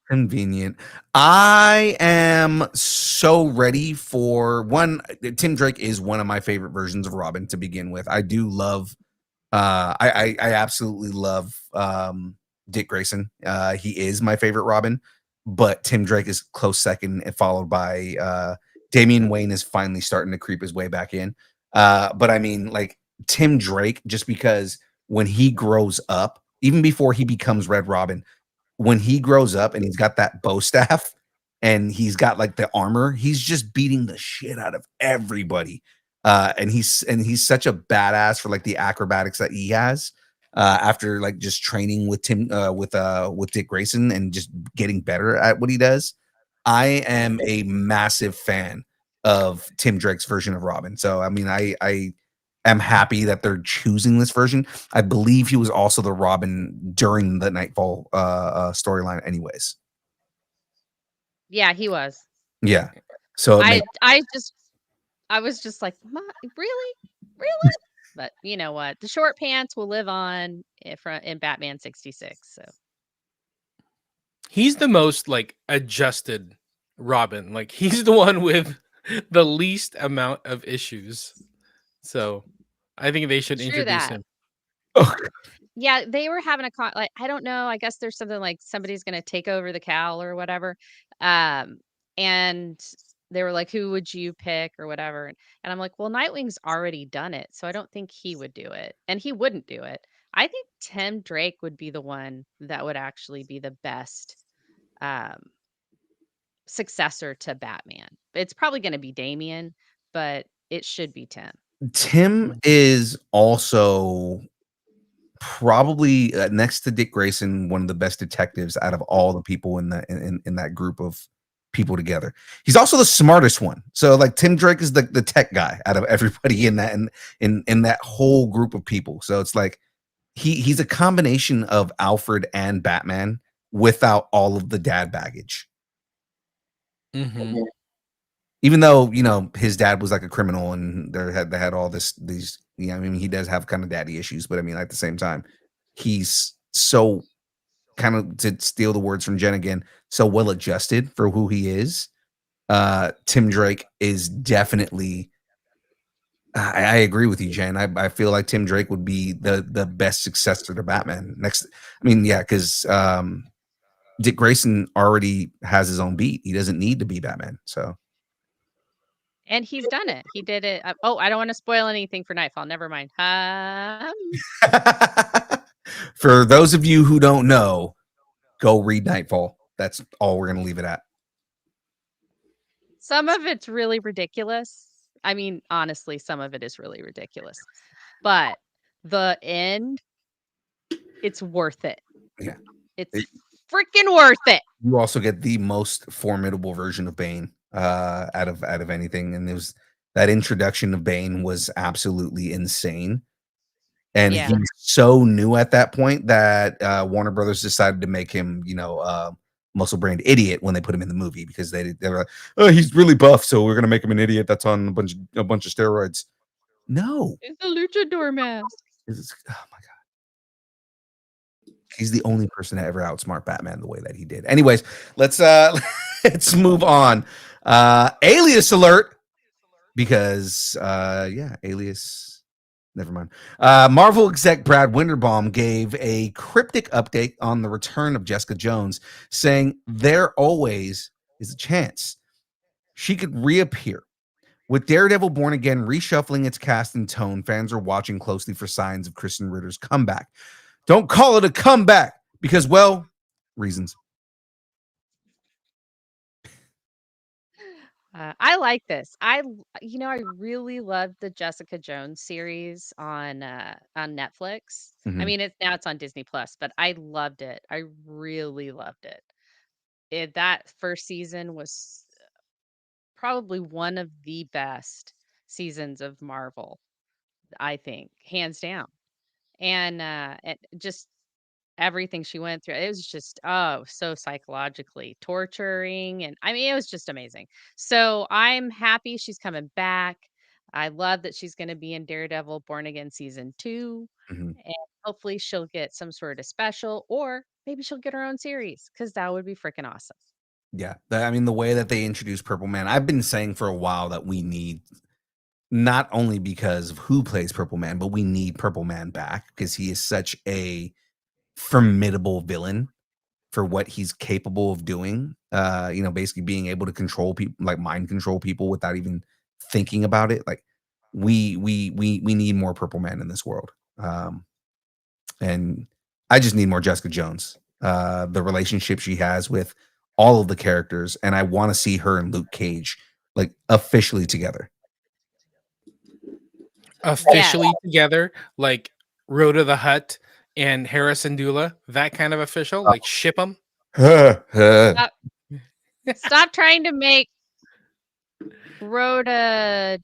Convenient. I am so ready for one. Tim Drake is one of my favorite versions of Robin to begin with. I do love I absolutely love Dick Grayson. He is my favorite Robin, but Tim Drake is close second, and followed by Damian Wayne is finally starting to creep his way back in. But I mean, like Tim Drake, just because when he grows up, even before he becomes Red Robin, when he grows up and he's got that bow staff and he's got like the armor, he's just beating the shit out of everybody. And he's such a badass for like the acrobatics that he has after like just training with Dick Grayson and just getting better at what he does. I am a massive fan of Tim Drake's version of Robin. So I mean, I am happy that they're choosing this version. I believe he was also the Robin during the Nightfall storyline anyways. Yeah, he was. Yeah. So I was just like, really? But you know what? The short pants will live on in Batman 66. So He's the most like adjusted Robin. Like he's the one with the least amount of issues. So I think they should True introduce that. him. Yeah, they were having like, I don't know. I guess there's something like somebody's going to take over the cowl or whatever. And they were like, who would you pick or whatever? And I'm like, well, Nightwing's already done it. So I don't think he would do it. And he wouldn't do it. I think Tim Drake would be the one that would actually be the best successor to Batman. It's probably going to be Damian, but it should be Tim. Tim is also probably next to Dick Grayson, one of the best detectives out of all the people in that group of people together. He's also the smartest one. So like Tim Drake is the tech guy out of everybody in that whole group of people. So it's like he's a combination of Alfred and Batman without all of the dad baggage. Even though his dad was like a criminal and they had all these I mean he does have kind of daddy issues, but I mean at the same time he's so kind of, to steal the words from Jen again, so well adjusted for who he is. Tim Drake is definitely I agree with you, Jen. I feel like Tim Drake would be the best successor to Batman. Next, I mean, yeah, because Dick Grayson already has his own beat. He doesn't need to be Batman. So, And he's done it. He did it. Oh, I don't want to spoil anything for Nightfall. Never mind. for those of you who don't know, go read Nightfall. That's all we're gonna leave it at. Some of it's really ridiculous. I mean, honestly, some of it is really ridiculous. But the end, it's worth it. Yeah. It's freaking worth it. You also get the most formidable version of Bane out of anything, and there's that introduction of Bane was absolutely insane. And Yeah. he's so new at that point that Warner Brothers decided to make him, muscle brained idiot when they put him in the movie, because they were like, oh, he's really buff, so we're gonna make him an idiot that's on a bunch of steroids. No, It's a luchador mask. oh my god, he's the only person to ever outsmart Batman the way that he did. Anyways, let's let's move on. Alias alert, because Alias. Never mind. Marvel exec Brad Winderbaum gave a cryptic update on the return of Jessica Jones, saying there always is a chance she could reappear. With Daredevil Born Again reshuffling its cast and tone, fans are watching closely for signs of Kristen Ritter's comeback. Don't call it a comeback because, well, reasons. I like this. I really loved the Jessica Jones series on Netflix. I Mhm. mean, it's on Disney Plus, but I loved it. I really loved it. That first season was probably one of the best seasons of Marvel, I think, hands down. And just everything she went through, it was just, so psychologically torturing, and I mean, it was just amazing. So, I'm happy she's coming back. I love that she's gonna be in Daredevil Born Again season 2, Mhm. and hopefully she'll get some sort of special, or maybe she'll get her own series, because that would be freaking awesome. Yeah, I mean, the way that they introduced Purple Man, I've been saying for a while that we need, not only because of who plays Purple Man, but we need Purple Man back because he is such a formidable villain for what he's capable of doing. Basically being able to control people, like mind control people without even thinking about it. Like we need more Purple Man in this world. And I just need more Jessica Jones. The relationship she has with all of the characters, and I want to see her and Luke Cage like officially together. Officially together, like Roda the Hutt and Hera Syndulla, that kind of official, like ship them. Stop Stop trying to make Rodd-ula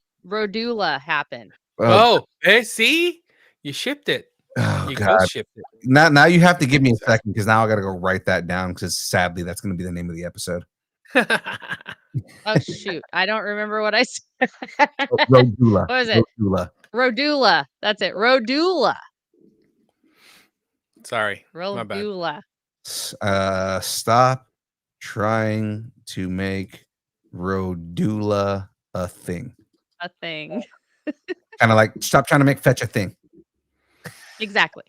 happen. Oh, see? You shipped it. Oh You God! ghost shipped it. Now you have to give me a second, because now I got to go write that down, because sadly that's going to be the name of the episode. Oh shoot, I don't remember what I said. Rodd-ula. What was it? Rodd-ula. Rodd-ula. That's it. Rodd-ula. Sorry, my bad. Rodd-ula. Stop trying to make Rodd-ula a thing. A thing. Kind of like stop trying to make fetch a thing. Exactly.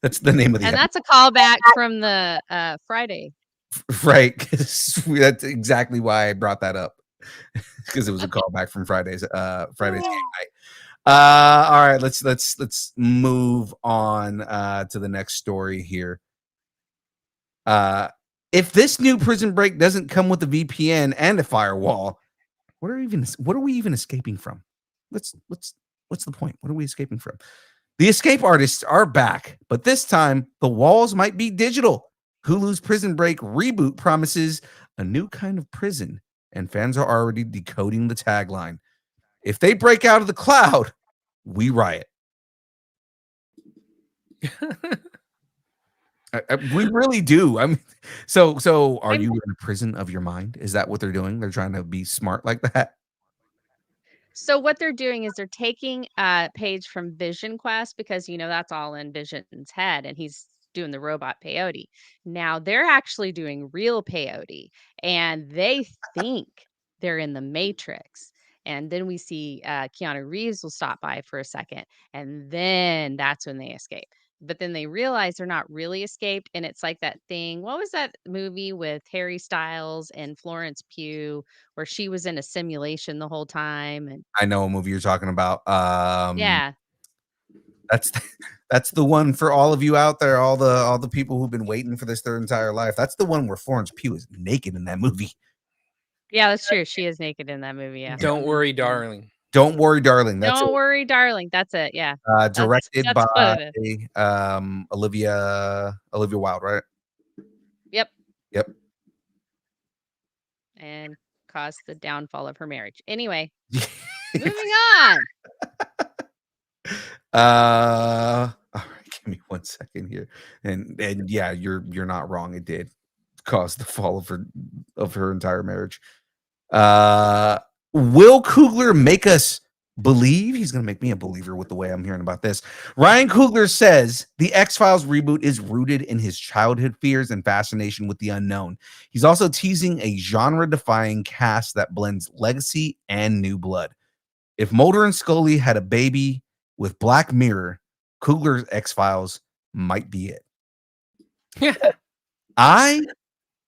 That's the name of the And episode. that's a callback from the Friday. Right. 'Cause that's exactly why I brought that up. Because it was a callback from Friday's game night. All right, let's move on to the next story here. If this new Prison Break doesn't come with a VPN and a firewall, what are we even escaping from? What's the point? What are we escaping from? The escape artists are back, but this time the walls might be digital. Hulu's Prison Break reboot promises a new kind of prison, and fans are already decoding the tagline. If they break out of the cloud, we riot. We really do. I mean, so are you in a prison of your mind? Is that what they're doing? They're trying to be smart like that? So what they're doing is they're taking a page from Vision Quest, because that's all in Vision's head, and he's doing the robot peyote. Now they're actually doing real peyote, and they think they're in the Matrix. And then we see Keanu Reeves will stop by for a second, and then that's when they escape. But then they realize they're not really escaped, and it's like that thing. What was that movie with Harry Styles and Florence Pugh, where she was in a simulation the whole time? And I know a movie you're talking about. yeah, That's that's the one for all of you out there, all the people who've been waiting for this their entire life. That's the one where Florence Pugh is naked in that movie. yeah, that's true. She is naked in that movie. Yeah. Don't worry, darling. Don't worry, darling. That's Don't worry, darling. That's it. Yeah. directed That's by what it is. Olivia Wilde, right? Yep. Yep. And caused the downfall of her marriage. Anyway, moving on. All right, give me 1 second here. And yeah, you're not wrong. It did cause the fall of her entire marriage. Will Coogler make us believe? He's gonna make me a believer with the way I'm hearing about this. Ryan Coogler says the X-Files reboot is rooted in his childhood fears and fascination with the unknown. He's also teasing a genre-defying cast that blends legacy and new blood. If Mulder and Scully had a baby with Black Mirror, Coogler's X-Files might be it. I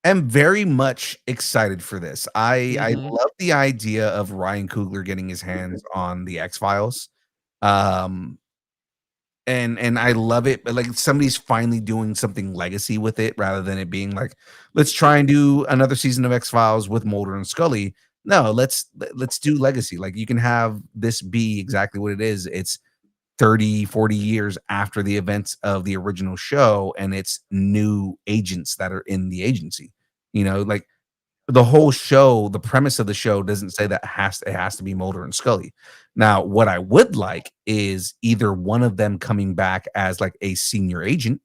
am very much excited for this. I love the idea of Ryan Coogler getting his hands on the X-Files. And I love it, but like somebody's finally doing something legacy with it rather than it being like, let's try and do another season of X-Files with Mulder and Scully. No, let's do legacy. Like you can have this be exactly what it is. It's 30, 40 years after the events of the original show, and it's new agents that are in the agency. You know, like the whole show, the premise of the show doesn't say that it has to be Mulder and Scully. Now, what I would like is either one of them coming back as like a senior agent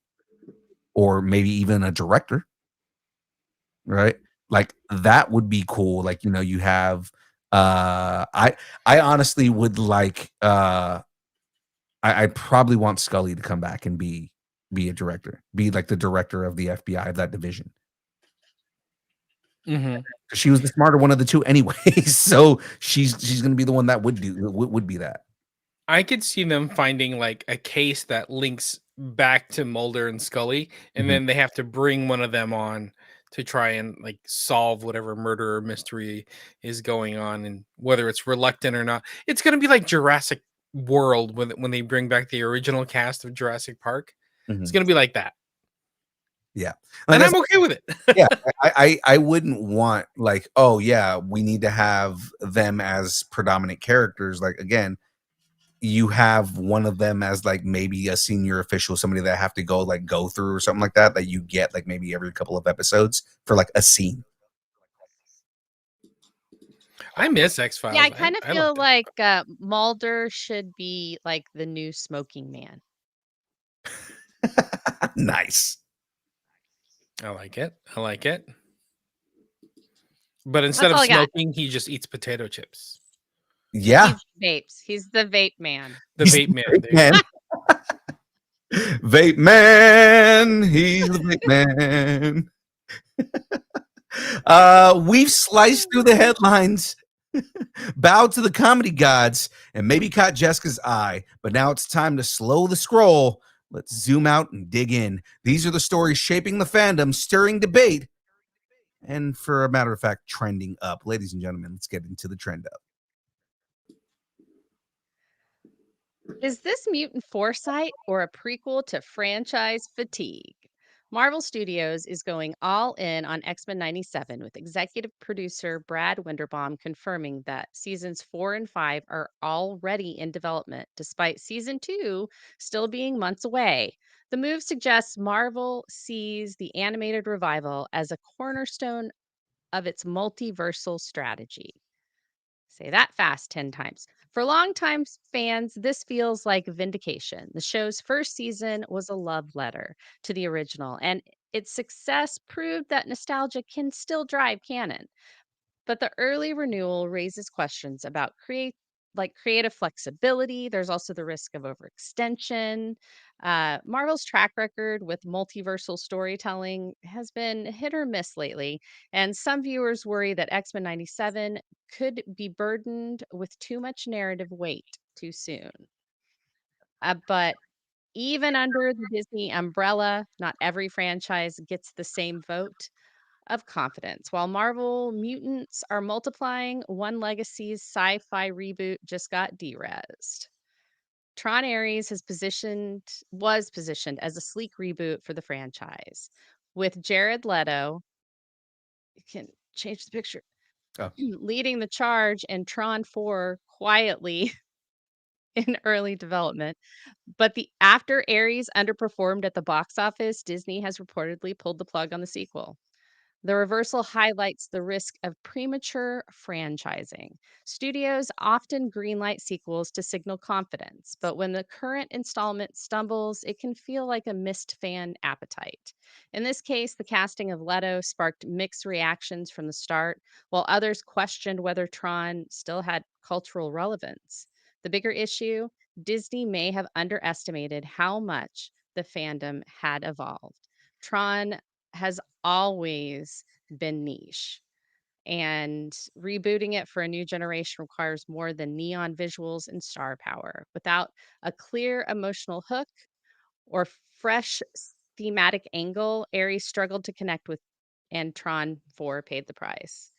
or maybe even a director, right? Like that would be cool. Like, you know, you have I honestly would like I probably want Scully to come back and be a director, be like the director of the FBI of that division. She was the smarter one of the two anyway, so she's going to be the one that would be that. I could see them finding like a case that links back to Mulder and Scully, and then they have to bring one of them on to try and like solve whatever murder or mystery is going on, and whether it's reluctant or not. It's going to be like Jurassic World when they bring back the original cast of Jurassic Park. It's going to be like that. Yeah. And I'm okay with it. Yeah. I wouldn't want like, oh yeah, we need to have them as predominant characters. Like again, you have one of them as like maybe a senior official, somebody that have to go through or something like that you get like maybe every couple of episodes for like a scene. I miss X-Files. Yeah, I kind of feel like Mulder should be like the new smoking man. Nice. Oh. I like it. But instead of smoking, he just eats potato chips. Yeah. He vapes. He's the vape man. The vape man. Vape man. He's the vape man. We've sliced through the headlines, bowed to the comedy gods, and maybe caught Jessica's eye. But now it's time to slow the scroll. Let's zoom out and dig in. These are the stories shaping the fandom, stirring debate, and for a matter of fact, trending up. Ladies and gentlemen, let's get into the trend up. Is this mutant foresight or a prequel to franchise fatigue? Marvel Studios is going all in on X-Men 97 with executive producer Brad Winderbaum confirming that seasons 4 and 5 are already in development, despite season 2 still being months away. The move suggests Marvel sees the animated revival as a cornerstone of its multiversal strategy. Say that fast 10 times. For longtime fans, this feels like vindication. The show's first season was a love letter to the original, and its success proved that nostalgia can still drive canon. But the early renewal raises questions about creative flexibility. There's also the risk of overextension. Marvel's track record with multiversal storytelling has been hit or miss lately, and some viewers worry that X-Men 97 could be burdened with too much narrative weight too soon. But even under the Disney umbrella, not every franchise gets the same vote of confidence. While Marvel mutants are multiplying, One Legacy's sci-fi reboot just got derezzed. Tron Ares was positioned as a sleek reboot for the franchise, with Jared Leto, you can change the picture, Oh. leading the charge, and Tron 4 quietly in early development. But after Ares underperformed at the box office, Disney has reportedly pulled the plug on the sequel. The reversal highlights the risk of premature franchising. Studios often greenlight sequels to signal confidence, but when the current installment stumbles, it can feel like a missed fan appetite. In this case, the casting of Leto sparked mixed reactions from the start, while others questioned whether Tron still had cultural relevance. The bigger issue, Disney may have underestimated how much the fandom had evolved. Tron has always been niche, and rebooting it for a new generation requires more than neon visuals and star power. Without a clear emotional hook or fresh thematic angle, Ares struggled to connect with, and Tron 4 paid the price.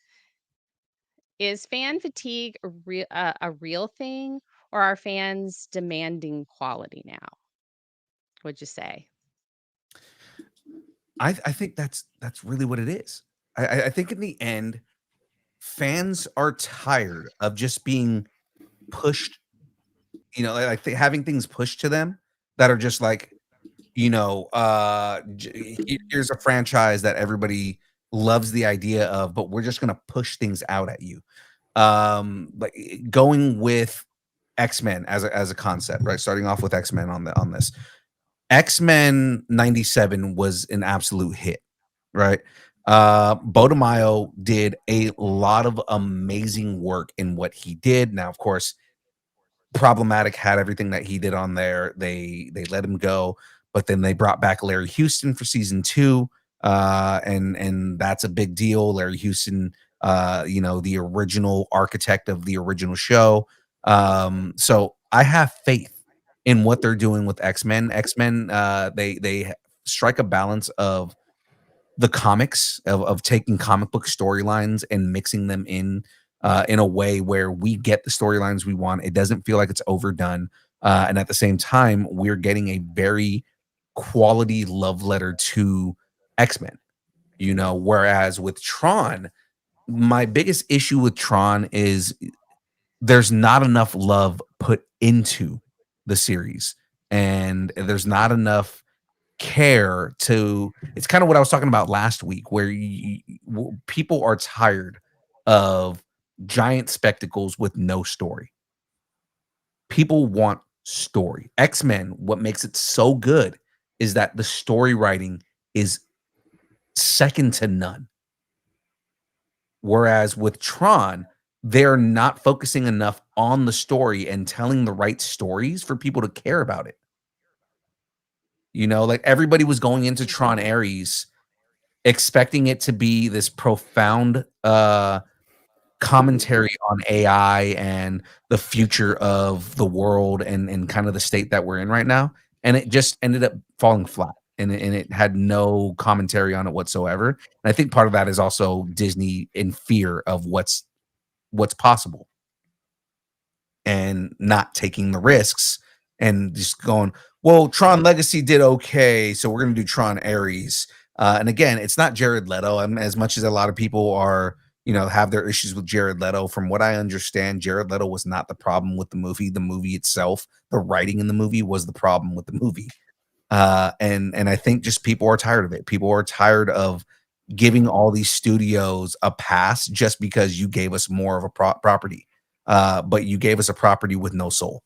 Is fan fatigue a real thing, or are fans demanding quality now? What'd you say? I think that's really what it is. I think in the end, fans are tired of just being pushed, having things pushed to them that are just like, here's a franchise that everybody loves the idea of, but we're just gonna push things out at you. Like going with X-Men as a concept, right? Starting off with X-Men on this. X-Men 97 was an absolute hit, right? Bodemayo did a lot of amazing work in what he did. Now, of course, Problematic had everything that he did on there. They let him go, but then they brought back Larry Houston for season 2. And that's a big deal. Larry Houston, the original architect of the original show. So I have faith in what they're doing with X-Men. X-Men, they strike a balance of the comics, of taking comic book storylines and mixing them in a way where we get the storylines we want. It doesn't feel like it's overdone. And at the same time, we're getting a very quality love letter to X-Men, whereas with Tron, my biggest issue with Tron is there's not enough love put into the series, and there's not enough care to. It's kind of what I was talking about last week, where people are tired of giant spectacles with no story. People want story. X-Men, what makes it so good is that the story writing is second to none. Whereas with Tron, they're not focusing enough on the story and telling the right stories for people to care about it. Like everybody was going into Tron Ares expecting it to be this profound commentary on AI and the future of the world and kind of the state that we're in right now. And it just ended up falling flat, and it had no commentary on it whatsoever. And I think part of that is also Disney in fear of what's possible and not taking the risks and just going, well, Tron Legacy did okay, so we're going to do Tron Ares. And again, it's not Jared Leto. As much as a lot of people are, have their issues with Jared Leto, from what I understand, Jared Leto was not the problem with the movie. The movie itself, the writing in the movie was the problem with the movie. And I think just people are tired of it. People are tired of giving all these studios a pass just because you gave us more of a property. But you gave us a property with no soul.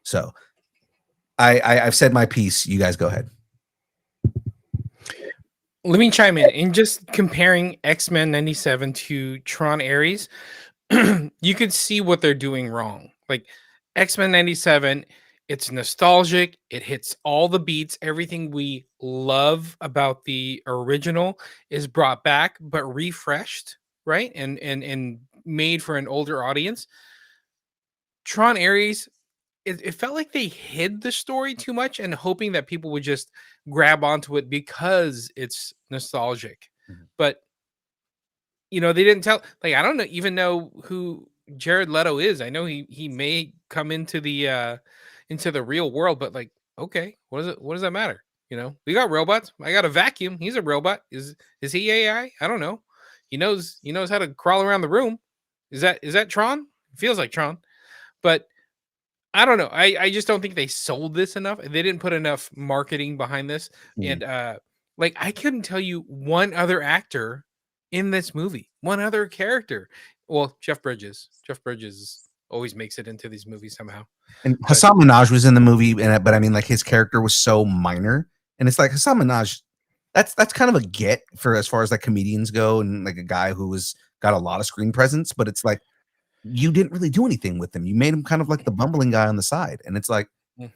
So I've said my piece. You guys go ahead. Let me chime in just comparing X-Men 97 to Tron Ares. You could see what they're doing wrong. Like X-Men 97, It's nostalgic. It hits all the beats. Everything we love about the original is brought back, but refreshed, right? And made for an older audience. Tron Ares, it felt like they hid the story too much and hoping that people would just grab onto it because it's nostalgic. Mhm. But they didn't tell. Like, I don't even know who Jared Leto is. I know he may come into the real world, but like, okay, what does that matter? We got robots. I got a vacuum. He's a robot. Is he AI? I don't know. He knows how to crawl around the room. Is that Tron? It feels like Tron. But I don't know. I just don't think they sold this enough. They didn't put enough marketing behind this. Mhm. And like, I couldn't tell you one other actor in this movie, one other character. Well, Jeff Bridges. Jeff Bridges always makes it into these movies somehow. And But Hassan Minaj was in the movie, but I mean, like his character was so minor, and it's like Hassan Minaj. That's kind of a get for as far as like comedians go, and like a guy who was got a lot of screen presence. But it's like you didn't really do anything with him. You made him kind of like the bumbling guy on the side, and it's like he's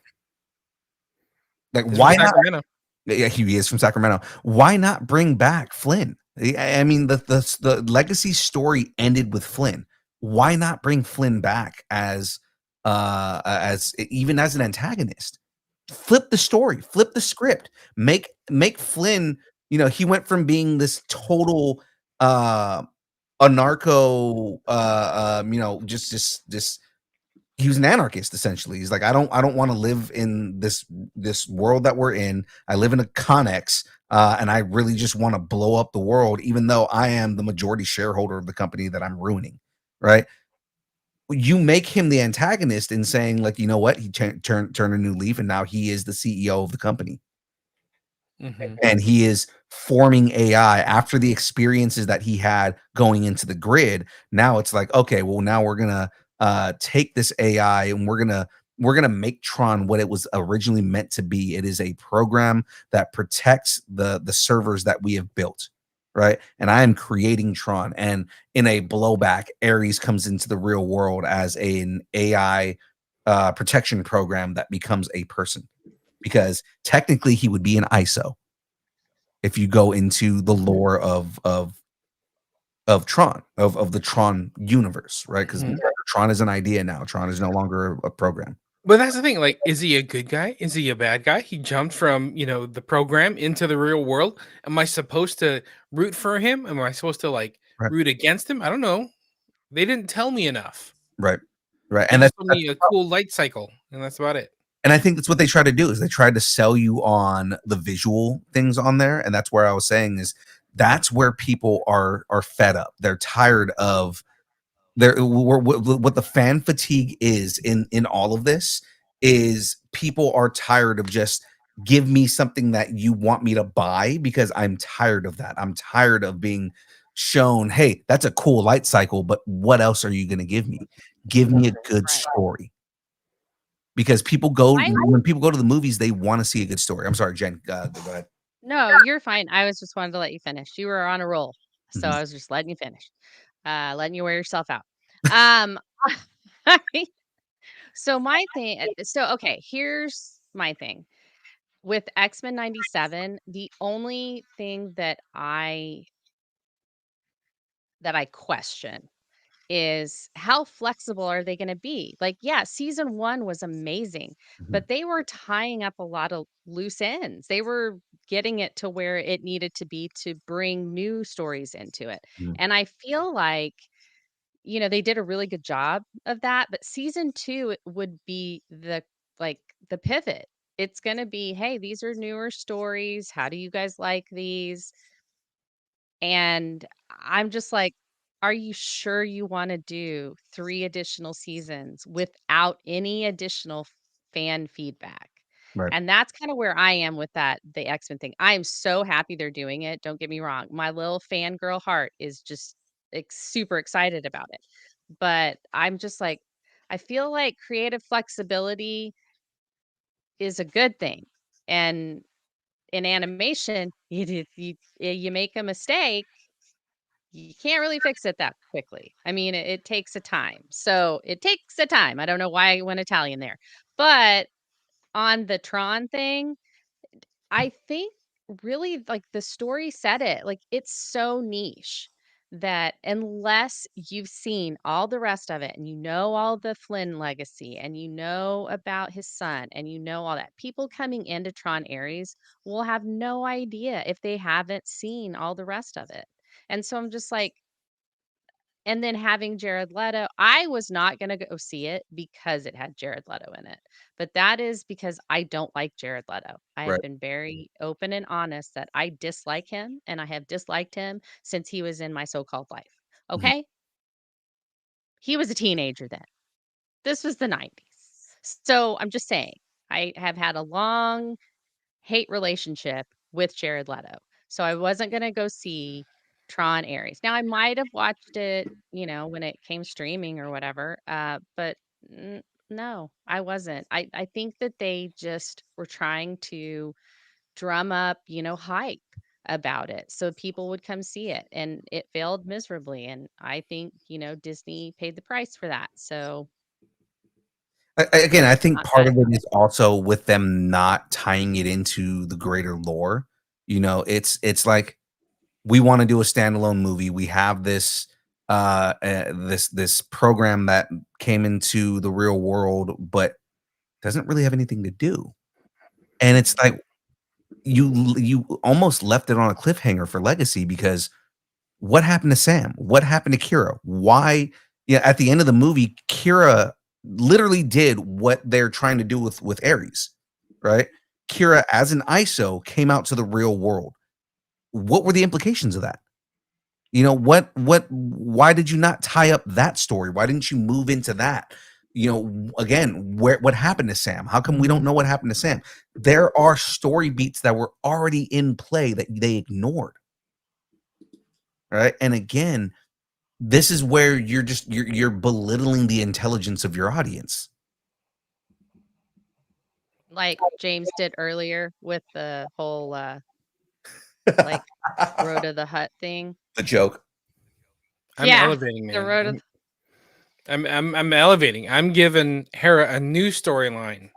why from not? Sacramento. Yeah, he is from Sacramento. Why not bring back Flynn? I mean, the legacy story ended with Flynn. Why not bring Flynn back as even as an antagonist? Flip the story, flip the script, make Flynn. He went from being this total anarcho, just he was an anarchist essentially. He's like, I don't want to live in this world that we're in. I live in a Connex, and I really just want to blow up the world, even though I am the majority shareholder of the company that I'm ruining. Right? You make him the antagonist in saying, like, you know what? He turned a new leaf, and now he is the CEO of the company, and he is forming AI after the experiences that he had going into the grid. Now it's like, okay, well, now we're gonna take this AI and we're gonna make Tron what it was originally meant to be. It is a program that protects the servers that we have built, right? And I am creating Tron, and in a blowback, Ares comes into the real world as an AI protection program that becomes a person, because technically he would be an ISO if you go into the lore of Tron, of the Tron universe, right? Because Tron is an idea now. Tron is no longer a program. But that's the thing. Like, is he a good guy? Is he a bad guy? He jumped from the program into the real world. Am I supposed to root for him? Am I supposed to like Right. root against him? I don't know. They didn't tell me enough. Right. They And just told me a cool light cycle, and that's about it. I think that's what they try to do, is they tried to sell you on the visual things on there. And that's where I was saying is that's where people are fed up. They're tired of what the fan fatigue is in all of this is people are tired of just give me something that you want me to buy, because I'm tired of that. I'm tired of being shown, hey, that's a cool light cycle, but what else are you going to give me? Give me a good story. Because when people go to the movies, they want to see a good story. I'm sorry, Jen. Go ahead. No, you're fine. I was just wanted to let you finish. You were on a roll, so I was just letting you finish, letting you wear yourself out. So my thing. Okay, here's my thing with X-Men 97. The only thing that I question is how flexible are they going to be? Like, yeah, season 1 was amazing, but they were tying up a lot of loose ends. They were getting it to where it needed to be to bring new stories into it. And I feel like, they did a really good job of that, but season 2 would be the pivot. It's going to be, hey, these are newer stories. How do you guys like these? And I'm just like, are you sure you want to do 3 additional seasons without any additional fan feedback? Right. And that's kind of where I am with the X-Men thing. I am so happy they're doing it. Don't get me wrong. My little fangirl heart is just super excited about it. But I'm just like, I feel like creative flexibility is a good thing. And in animation, you make a mistake, you can't really fix it that quickly. I mean, it takes a time. So it takes a time. I don't know why I went Italian there, but on the Tron thing, I think really like the story said it. Like it's so niche that unless you've seen all the rest of it and you know all the Flynn legacy and you know about his son and you know all that, people coming into Tron Ares will have no idea if they haven't seen all the rest of it. And so I'm just like, and then having Jared Leto, I was not gonna go see it because it had Jared Leto in it, but that is because I don't like Jared Leto. I have Right. been very open and honest that I dislike him, and I have disliked him since he was in my so-called life, okay? He was a teenager then. This was the 90s. So, I'm just saying, I have had a long hate relationship with Jared Leto. So I wasn't gonna go see Tron Ares. Now I might have watched it, when it came streaming or whatever. But no, I wasn't. I think that they just were trying to drum up, hype about it so people would come see it, and it failed miserably. And I think, Disney paid the price for that. So Again, I think not part of excited it about it. is also with them not tying it into the greater lore. It's like we want to do a standalone movie. We have this this program that came into the real world, but doesn't really have anything to do. And it's like you almost left it on a cliffhanger for Legacy because what happened to Sam? What happened to Kira? Why? Yeah, at the end of the movie, Kira literally did what they're trying to do with Ares, right? Kira, as an ISO, came out to the real world. What were the implications of that? Why did you not tie up that story? Why didn't you move into that? Again, what happened to Sam? How come we don't know what happened to Sam? There are story beats that were already in play that they ignored. Right. And again, this is where you're belittling the intelligence of your audience. Like James did earlier with the whole like Roda the Hutt thing. The joke. I'm Yeah, elevating, the man. Roda. I'm elevating. I'm giving Hera a new storyline.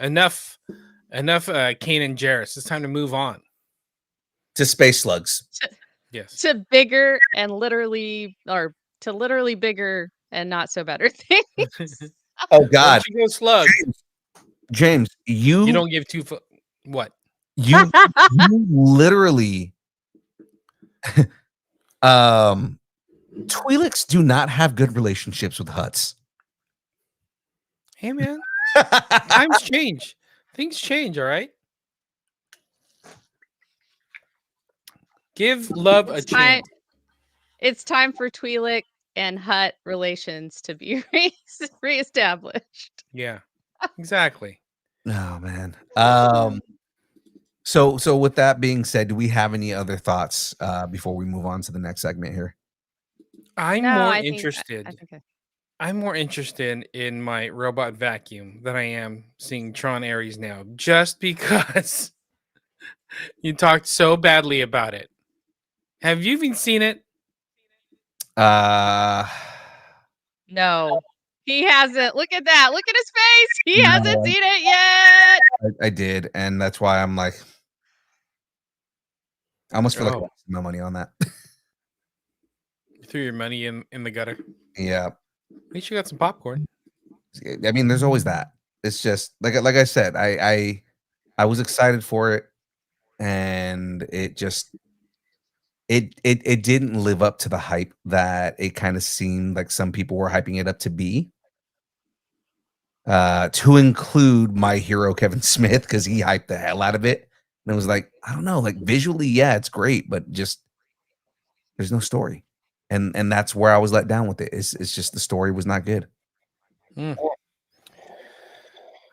Enough, Kane and Jarrus. It's time to move on. To space slugs. Yes. To bigger and literally, or to literally bigger and not so better things. Oh God, Once you go slug, James, you don't give two foot. What? you literally Twi'leks do not have good relationships with Hutts. Hey man, times change. Things change, all right? Give love a chance. It's time for Twi'lek and Hutt relations to be reestablished. Yeah, exactly. Oh man. So with that being said, do we have any other thoughts before we move on to the next segment here? I'm No, more I think- interested. I think I'm more interested in my robot vacuum than I am seeing Tron Ares now, just because you talked so badly about it. Have you even seen it? no, he hasn't. Look at that. Look at his face. He No. hasn't seen it yet. I did, and that's why I'm like, I almost feel like I Oh. wasted my money on that. You threw your money in the gutter. Yeah, At least you got some popcorn. I mean, there's always that. It's just like I said, I was excited for it, and it just it didn't live up to the hype that it kind of seemed like some people were hyping it up to be. To include my hero Kevin Smith, because he hyped the hell out of it, and it was like, I don't know, like visually, yeah, it's great, but just there's no story, and that's where I was let down with it. It's just the story was not good. All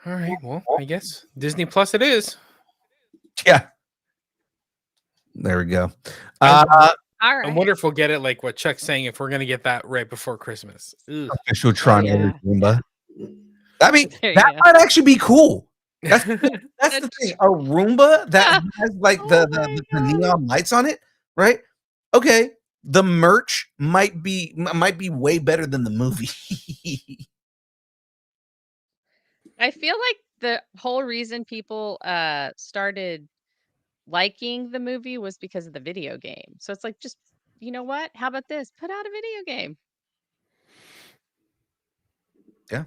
right, well, I guess Disney Plus it is. Yeah, there we go. All I right. wonder if we'll get it like what Chuck's saying, if we're gonna get that right before Christmas. Ugh. Official Tron yeah. Roomba. I mean, There you that go. might actually be cool. That's the thing. A Roomba that has like Oh the my God. neon lights on it, right? Okay, the merch might be way better than the movie. I feel like the whole reason people started liking the movie was because of the video game. So it's like, just, you know what? How about this? Put out a video game. Yeah.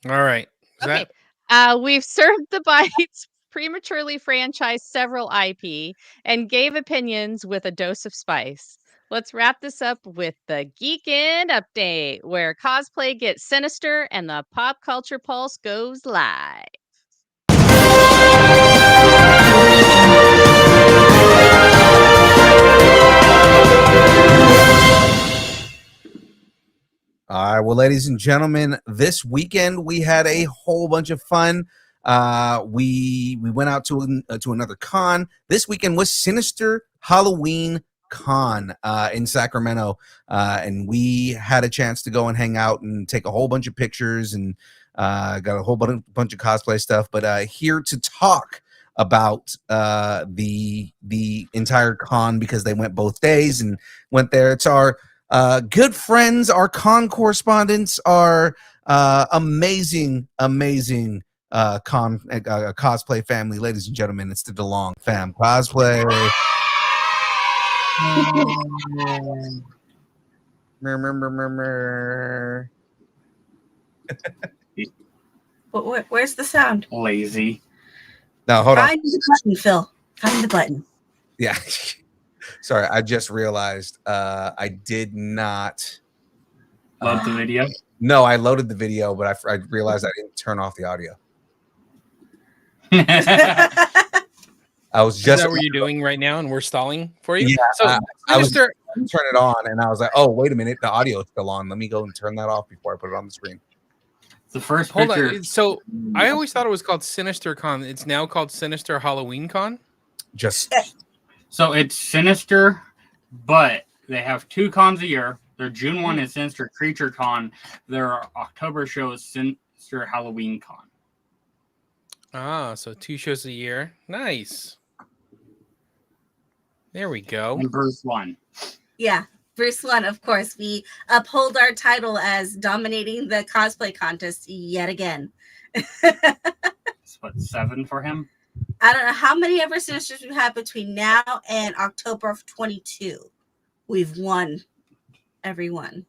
All right. Is Okay. that We've served the bites, prematurely franchised several IP, and gave opinions with a dose of spice. Let's wrap this up with the Geek End update, where cosplay gets sinister and the pop culture pulse goes live. All right, well, ladies and gentlemen, this weekend we had a whole bunch of fun. We went out to another con. This weekend was Sinister Halloween Con in Sacramento, and we had a chance to go and hang out and take a whole bunch of pictures and got a whole bunch of cosplay stuff. But here to talk about the entire con, because they went both days and went there. It's our good friends, our con correspondents, our amazing cosplay family. Ladies and gentlemen, it's the DeLong fam cosplay. Where's the sound? Lazy. No, hold on. Find the button, Phil. Find the button. Yeah. Sorry, I just realized I did not Load the video. No, I loaded the video, but I realized I didn't turn off the audio. I was is just that what you're doing right now, and we're stalling for you? Yeah, So, I was Sinister, turn it on, and I was like, "Oh, wait a minute, the audio is still on. Let me go and turn that off before I put it on the screen." The first hold picture. on. So, I always thought it was called Sinister Con. It's now called Sinister Halloween Con. Just So it's Sinister, but they have 2 cons a year. Their June one is Sinister Creature Con. Their October show is Sinister Halloween Con. Ah, so 2 shows a year. Nice. There we go. And Bruce won. Yeah, Bruce won. Of course, we uphold our title as dominating the cosplay contest yet again. It's what, 7 for him? I don't know how many ever Sinisters we've had between now and October of 22. We've won every one.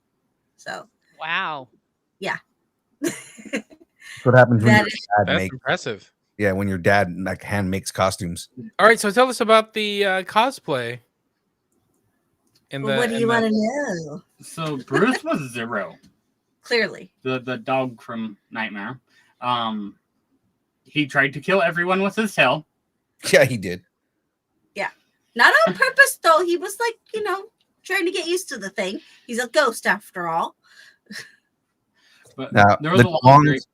So, Wow. yeah. what happens when That your is- dad That's makes. impressive. Yeah, when your dad like hand makes costumes. All right, so tell us about the cosplay. And Well, what do you want to know? So Bruce was 0. Clearly. The dog from Nightmare. He tried to kill everyone with his tail. Yeah, he did. Not on purpose, though. He was like, trying to get used to the thing. He's a ghost after all. But Now, there was the a lot of great.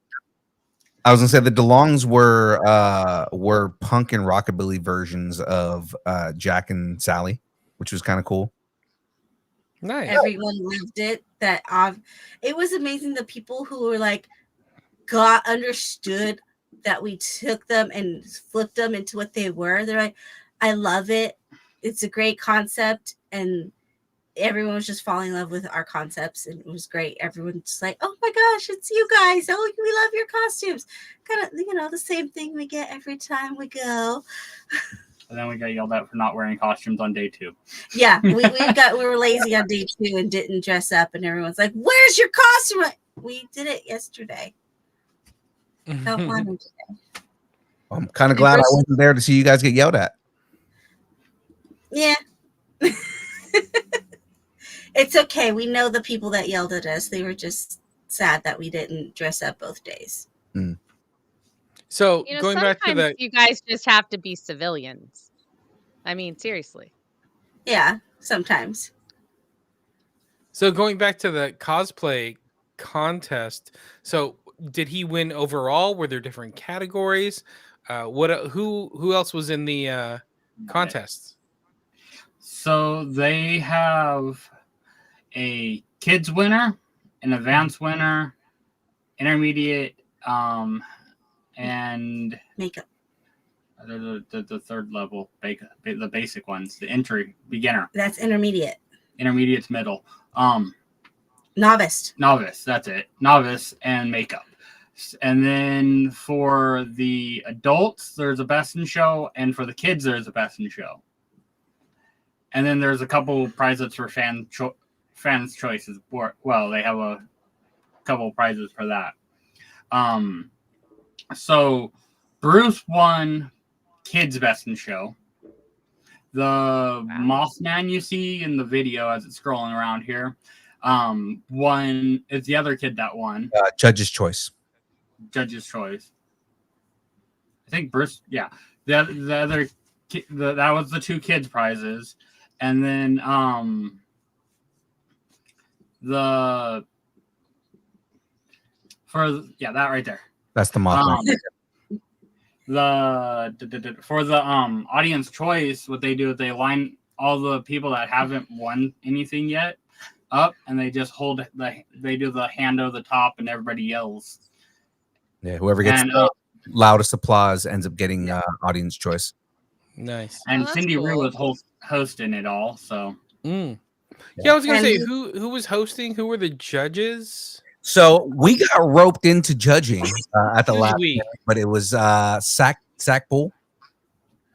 I was gonna say the DeLongs were punk and rockabilly versions of Jack and Sally, which was kind of cool. nice. Everyone loved it. It was amazing. The people who were like, understood that we took them and flipped them into what they were. They're like, I love it. It's a great concept. And everyone was just falling in love with our concepts. And it was great. Everyone's just like, oh my gosh, it's you guys. Oh, we love your costumes. Kind of, the same thing we get every time we go. And then we got yelled at for not wearing costumes on day 2. Yeah, we were lazy on day 2 and didn't dress up. And everyone's like, where's your costume? We did it yesterday. Don't want to today. I'm kind of glad I wasn't there to see you guys get yelled at. Yeah. It's okay. We know the people that yelled at us. They were just sad that we didn't dress up both days. So going back to sometimes the you guys just have to be civilians. I mean, seriously. Yeah, sometimes. so going back to the cosplay contest. So did he win overall? Were there different categories? Who else was in the contest? So they have a kids winner, an advanced winner, intermediate, and Makeup. the third level, the basic ones, the entry, beginner, That's intermediate. intermediate's middle, Novice. novice. That's it, novice and makeup. And then for the adults, there's a best in show, and for the kids, there's a best in show. And then there's a couple prizes for fans' choices. Well, they have a couple prizes for that. So Bruce won kids best in show. The Mothman you see in the video as it's scrolling around here, won. It's the other kid that won. Judge's choice. Judge's choice. I think Bruce. Yeah, the other. That was the two kids prizes, and then that right there. That's the Mothman. For the audience choice, what they do is they line all the people that haven't won anything yet up, and they just they do the hand over the top, and everybody yells. Yeah, whoever gets the loudest applause ends up getting audience choice. Nice. And Cindy Rue was hosting it all, so. Yeah, I was gonna say who was hosting. Who were the judges? So we got roped into judging at the last minute, but it was Sackbull,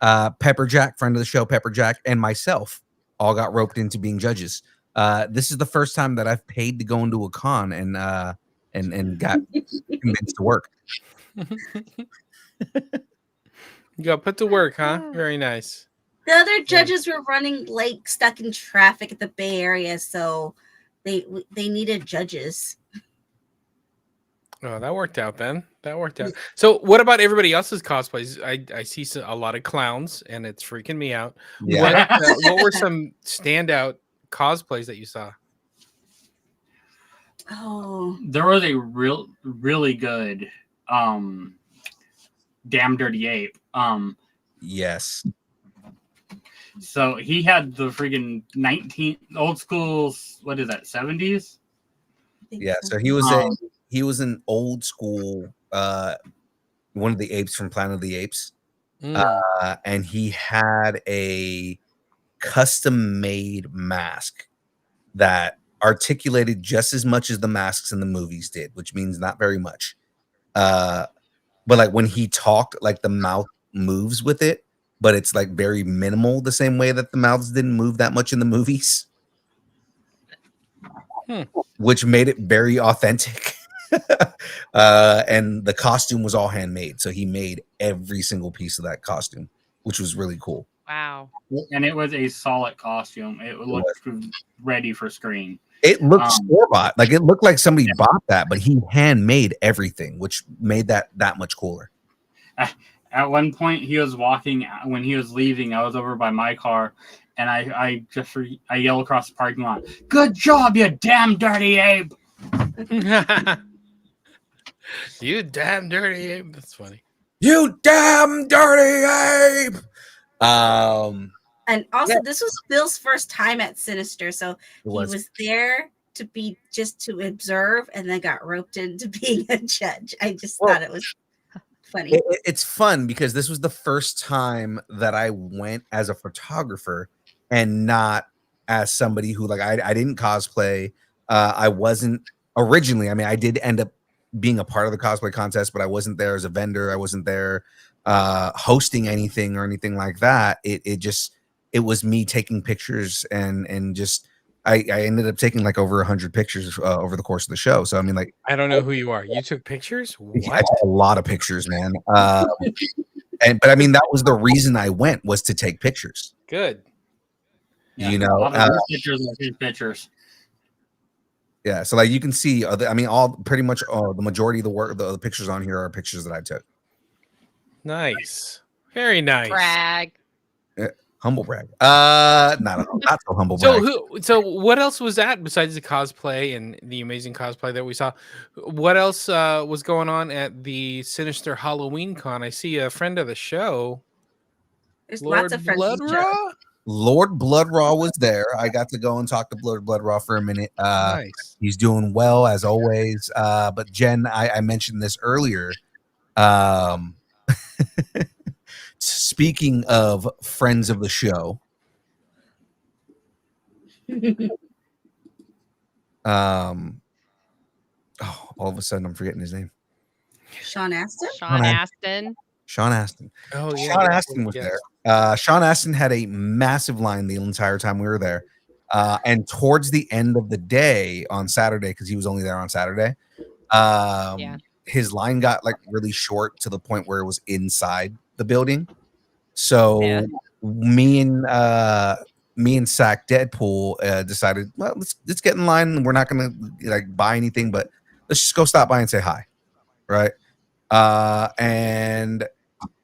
Pepperjack, friend of the show, Pepperjack, and myself all got roped into being judges. This is the first time that I've paid to go into a con and got convinced to work. You got put to work, huh? Very nice. The other judges were running late, stuck in traffic at the Bay Area, so they needed judges. Oh, that worked out then. That worked out. So what about everybody else's cosplays? I see a lot of clowns, and it's freaking me out. Yeah. What were some standout cosplays that you saw? Oh, there was a really good Damn Dirty Ape. Yes. So he had the freaking old school, what is that, 70s? Yeah, so he was an old school one of the apes from Planet of the Apes. And he had a custom made mask that articulated just as much as the masks in the movies did, which means not very much. But like when he talked, like the mouth moves with it, but it's like very minimal, the same way that the mouths didn't move that much in the movies, which made it very authentic. And the costume was all handmade, so he made every single piece of that costume, which was really cool. Wow. And it was a solid costume. It looked ready for screen. It looked store-bought. Like it looked like somebody bought that, but he handmade everything, which made that much cooler. At one point, he was walking. When he was leaving, I was over by my car, and I yelled across the parking lot, "Good job, you damn dirty ape!" You damn dirty ape. That's funny. You damn dirty ape. And also, this was Phil's first time at Sinister, so he was there to observe, and then got roped into being a judge. I just thought it was funny. It's fun because this was the first time that I went as a photographer and not as somebody who, like, I didn't cosplay. I wasn't originally. I mean, I did end up being a part of the cosplay contest, but I wasn't there as a vendor. I wasn't there hosting anything or anything like that. It was me taking pictures and just I ended up taking like over 100 pictures over the course of the show. So I mean, like, I don't know who you are. You took pictures? What? A lot of pictures, man. But I mean, that was the reason I went, was to take pictures. Good. Yeah, you know, a lot of pictures. Yeah, so like you can see, I mean, pretty much the majority of the pictures on here are pictures that I took. Nice, very nice. Brag. Humble brag. Not so humble brag. So what else was that besides the cosplay and the amazing cosplay that we saw? What else was going on at the Sinister Halloween Con? I see a friend of the show. There's Lord lots of friends of the show. Blood-ura? Lord Blood-ura was there. I got to go and talk to Lord Blood-ura for a minute. Nice. He's doing well as always. But Jen, I mentioned this earlier. Speaking of friends of the show, all of a sudden I'm forgetting his name. Sean Astin? Sean Astin. Sean Astin. Oh yeah, Sean that's Astin was what- there. Sean Astin had a massive line the entire time we were there. And towards the end of the day on Saturday, because he was only there on Saturday, his line got like really short to the point where it was inside the building. So Yeah. me and Sack Deadpool decided, well, let's get in line. We're not gonna like buy anything, but let's just go stop by and say hi, right? And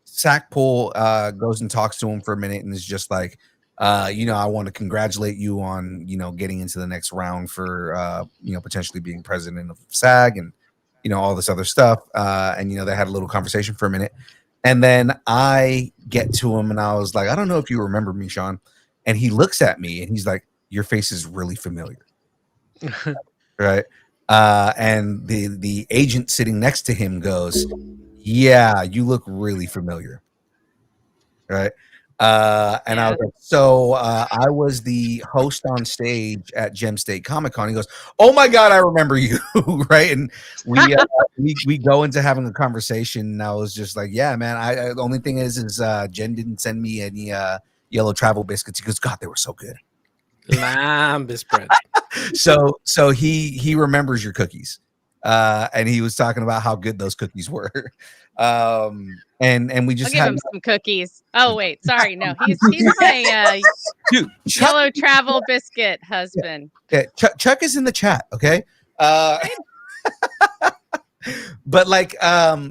Sackpool goes and talks to him for a minute and is just like, I want to congratulate you on, getting into the next round for, potentially being president of SAG and, all this other stuff. And, they had a little conversation for a minute. And then I get to him and I was like, I don't know if you remember me, Sean. And he looks at me and he's like, your face is really familiar. Right. And the agent sitting next to him goes, yeah, you look really familiar. Right. And I was like, so I was the host on stage at Gem State Comic Con. He goes, oh my God, I remember you. Right. And we go into having a conversation. And I was just like, yeah, man. The only thing is Jen didn't send me any yellow travel biscuits. He goes, God, they were so good. Lambus bread. So he remembers your cookies. And he was talking about how good those cookies were. And we just I'll give him some cookies. Oh wait, sorry, no, he's my dude, yellow travel biscuit husband. Yeah, Chuck is in the chat, okay? But like,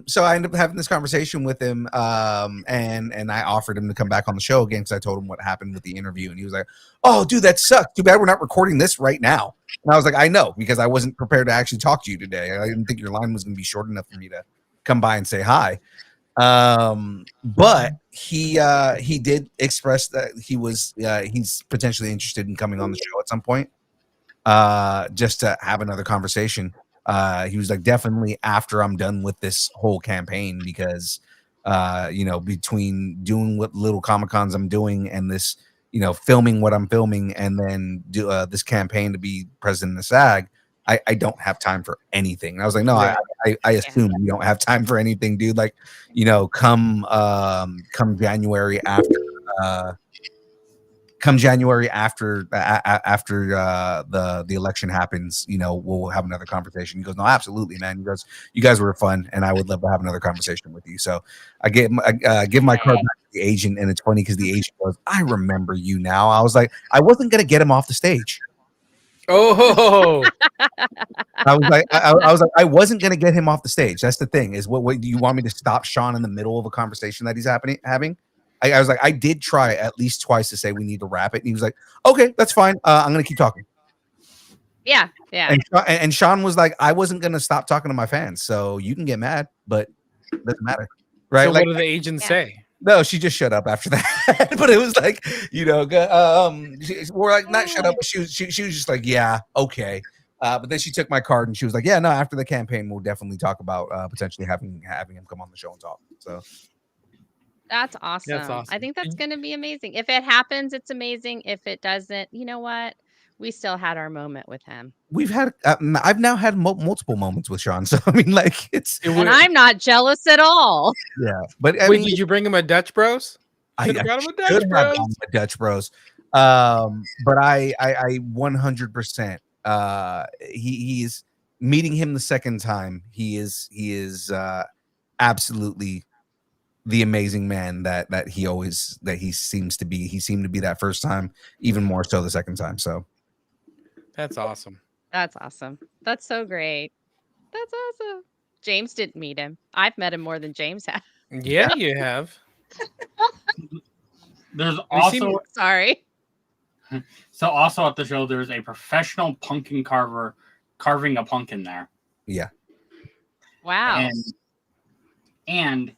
so I ended up having this conversation with him, and I offered him to come back on the show again because I told him what happened with the interview, and he was like, "Oh, dude, that sucked. Too bad we're not recording this right now." And I was like, "I know, because I wasn't prepared to actually talk to you today. I didn't think your line was going to be short enough for me to come by and say hi." But he did express that he's potentially interested in coming on the show at some point, just to have another conversation. He was like, definitely after I'm done with this whole campaign, because between doing what little Comic Cons I'm doing and this, filming what I'm filming, and then do this campaign to be president of SAG, I don't have time for anything. And I was like, no, I assume you don't have time for anything, dude. Like, come January after the election happens, we'll have another conversation. He goes, no, absolutely, man. He goes, you guys were fun, and I would love to have another conversation with you. So I give my card back to the agent, and it's funny because the agent goes, I remember you now. I was like, I wasn't gonna get him off the stage. Oh, I was like, I wasn't gonna get him off the stage. That's the thing. Is what do you want me to stop Sean in the middle of a conversation that he's having? I was like, I did try at least twice to say we need to wrap it, and he was like, okay, that's fine. I'm gonna keep talking. Yeah. And Sean was like, I wasn't gonna stop talking to my fans, so you can get mad, but it doesn't matter, right? so like, what do the agents say? No, she just shut up after that. But it was like, we're like, not shut up, but she was just like, yeah, okay. But then she took my card and she was like, yeah, no, after the campaign, we'll definitely talk about potentially having him come on the show and talk. So That's awesome. I think that's going to be amazing. If it happens, it's amazing. If it doesn't, you know what? We still had our moment with him. We've had, I've now had multiple moments with Sean. So I mean, like and I'm not jealous at all. Yeah, but I wait, mean, did you bring him a Dutch Bros? I got him a Dutch Bros. But I 100%. He's meeting him the second time. He is absolutely the amazing man that he seems to be. He seemed to be that first time, even more so the second time. So that's awesome. That's awesome. That's so great. That's awesome. James didn't meet him. I've met him more than James has. Yeah, you have. There's also sorry. So also at the show, there's a professional pumpkin carver carving a pumpkin there. Yeah. Wow. And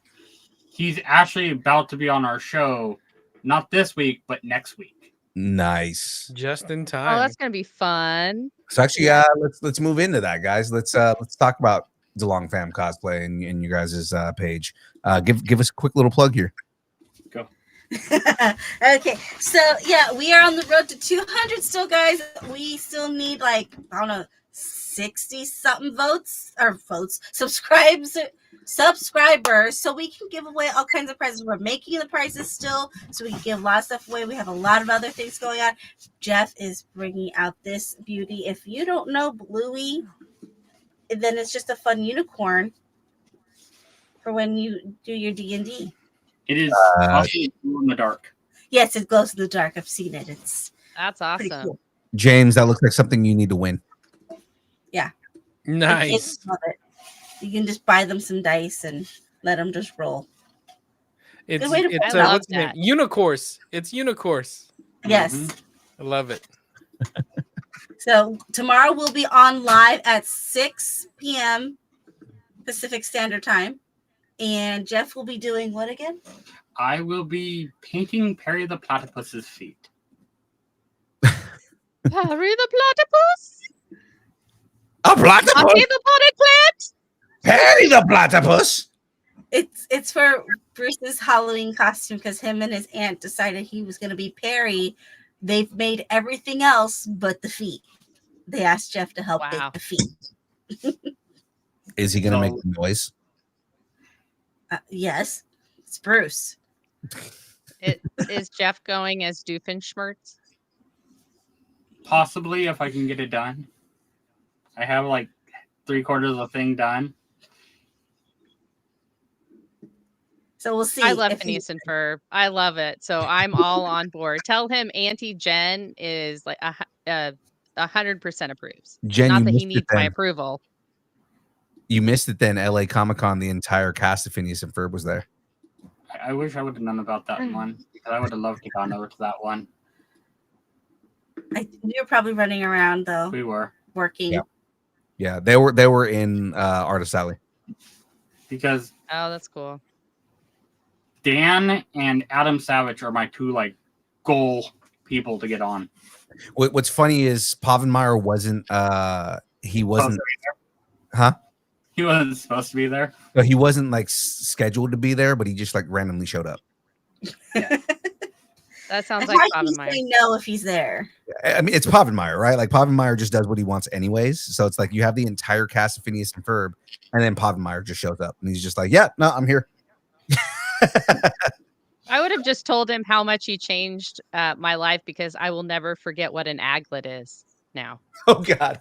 he's actually about to be on our show, not this week, but next week. Nice. Just in time. Oh, that's gonna be fun. So actually, let's move into that, guys. Let's talk about DeLong Fam cosplay and you guys' page. Give us a quick little plug here. Go. Okay, so yeah, we are on the road to 200 still, guys. We still need like, I don't know, 60 something subscribers subscribers so we can give away all kinds of prizes. We're making the prizes still, so we can give a lot of stuff away. We have a lot of other things going on. Jeff is bringing out this beauty. If you don't know Bluey, then it's just a fun unicorn for when you do your D&D. It is also in the dark. Yes, it glows in the dark. I've seen it. That's pretty awesome. cool. James, that looks like something you need to win. Nice. Kids love it. You can just buy them some dice and let them just roll. It's Good way to put it. I love what's the name? that. Unicourse. It's Unicourse. Yes. Mhm. I love it. So tomorrow we'll be on live at 6 p.m. Pacific Standard Time. And Jeff will be doing what again? I will be painting Perry the Platypus's feet. Harry the platypus. A platypus? Harry the potty Perry the platypus? It's for Bruce's Halloween costume because him and his aunt decided he was going to be Perry. They've made everything else but the feet. They asked Jeff to help Wow. make the feet. Is he going to make the noise? Yes, it's Bruce. Is Jeff going as Doofenshmirtz? Possibly, if I can get it done. I have like 3/4 of the thing done. So we'll see. I love if he- Phineas and Ferb. I love it. So I'm all on board. Tell him Auntie Jen is like 100% approves. Jen, Not you that missed he it needs my then. approval. You missed it then. LA Comic-Con, the entire cast of Phineas and Ferb was there. I wish I would have known about that one because I would have loved to go over to that one. we were probably running around though, We were, working. Yeah. Yeah, they were in Artist Alley. because Oh, that's cool. Dan and Adam Savage are my two like goal people to get on. What's funny is Povenmire wasn't. He wasn't. Huh? He wasn't supposed to be there. No, he wasn't like scheduled to be there, but he just like randomly showed up. That sounds How like can you Povenmire. say no if he's there? I mean, it's Povenmire, right? Like Povenmire just does what he wants anyways. So it's like you have the entire cast of Phineas and Ferb, and then Povenmire just shows up, and he's just like, "Yeah, no, I'm here." I would have just told him how much he changed my life because I will never forget what an aglet is now. Oh God.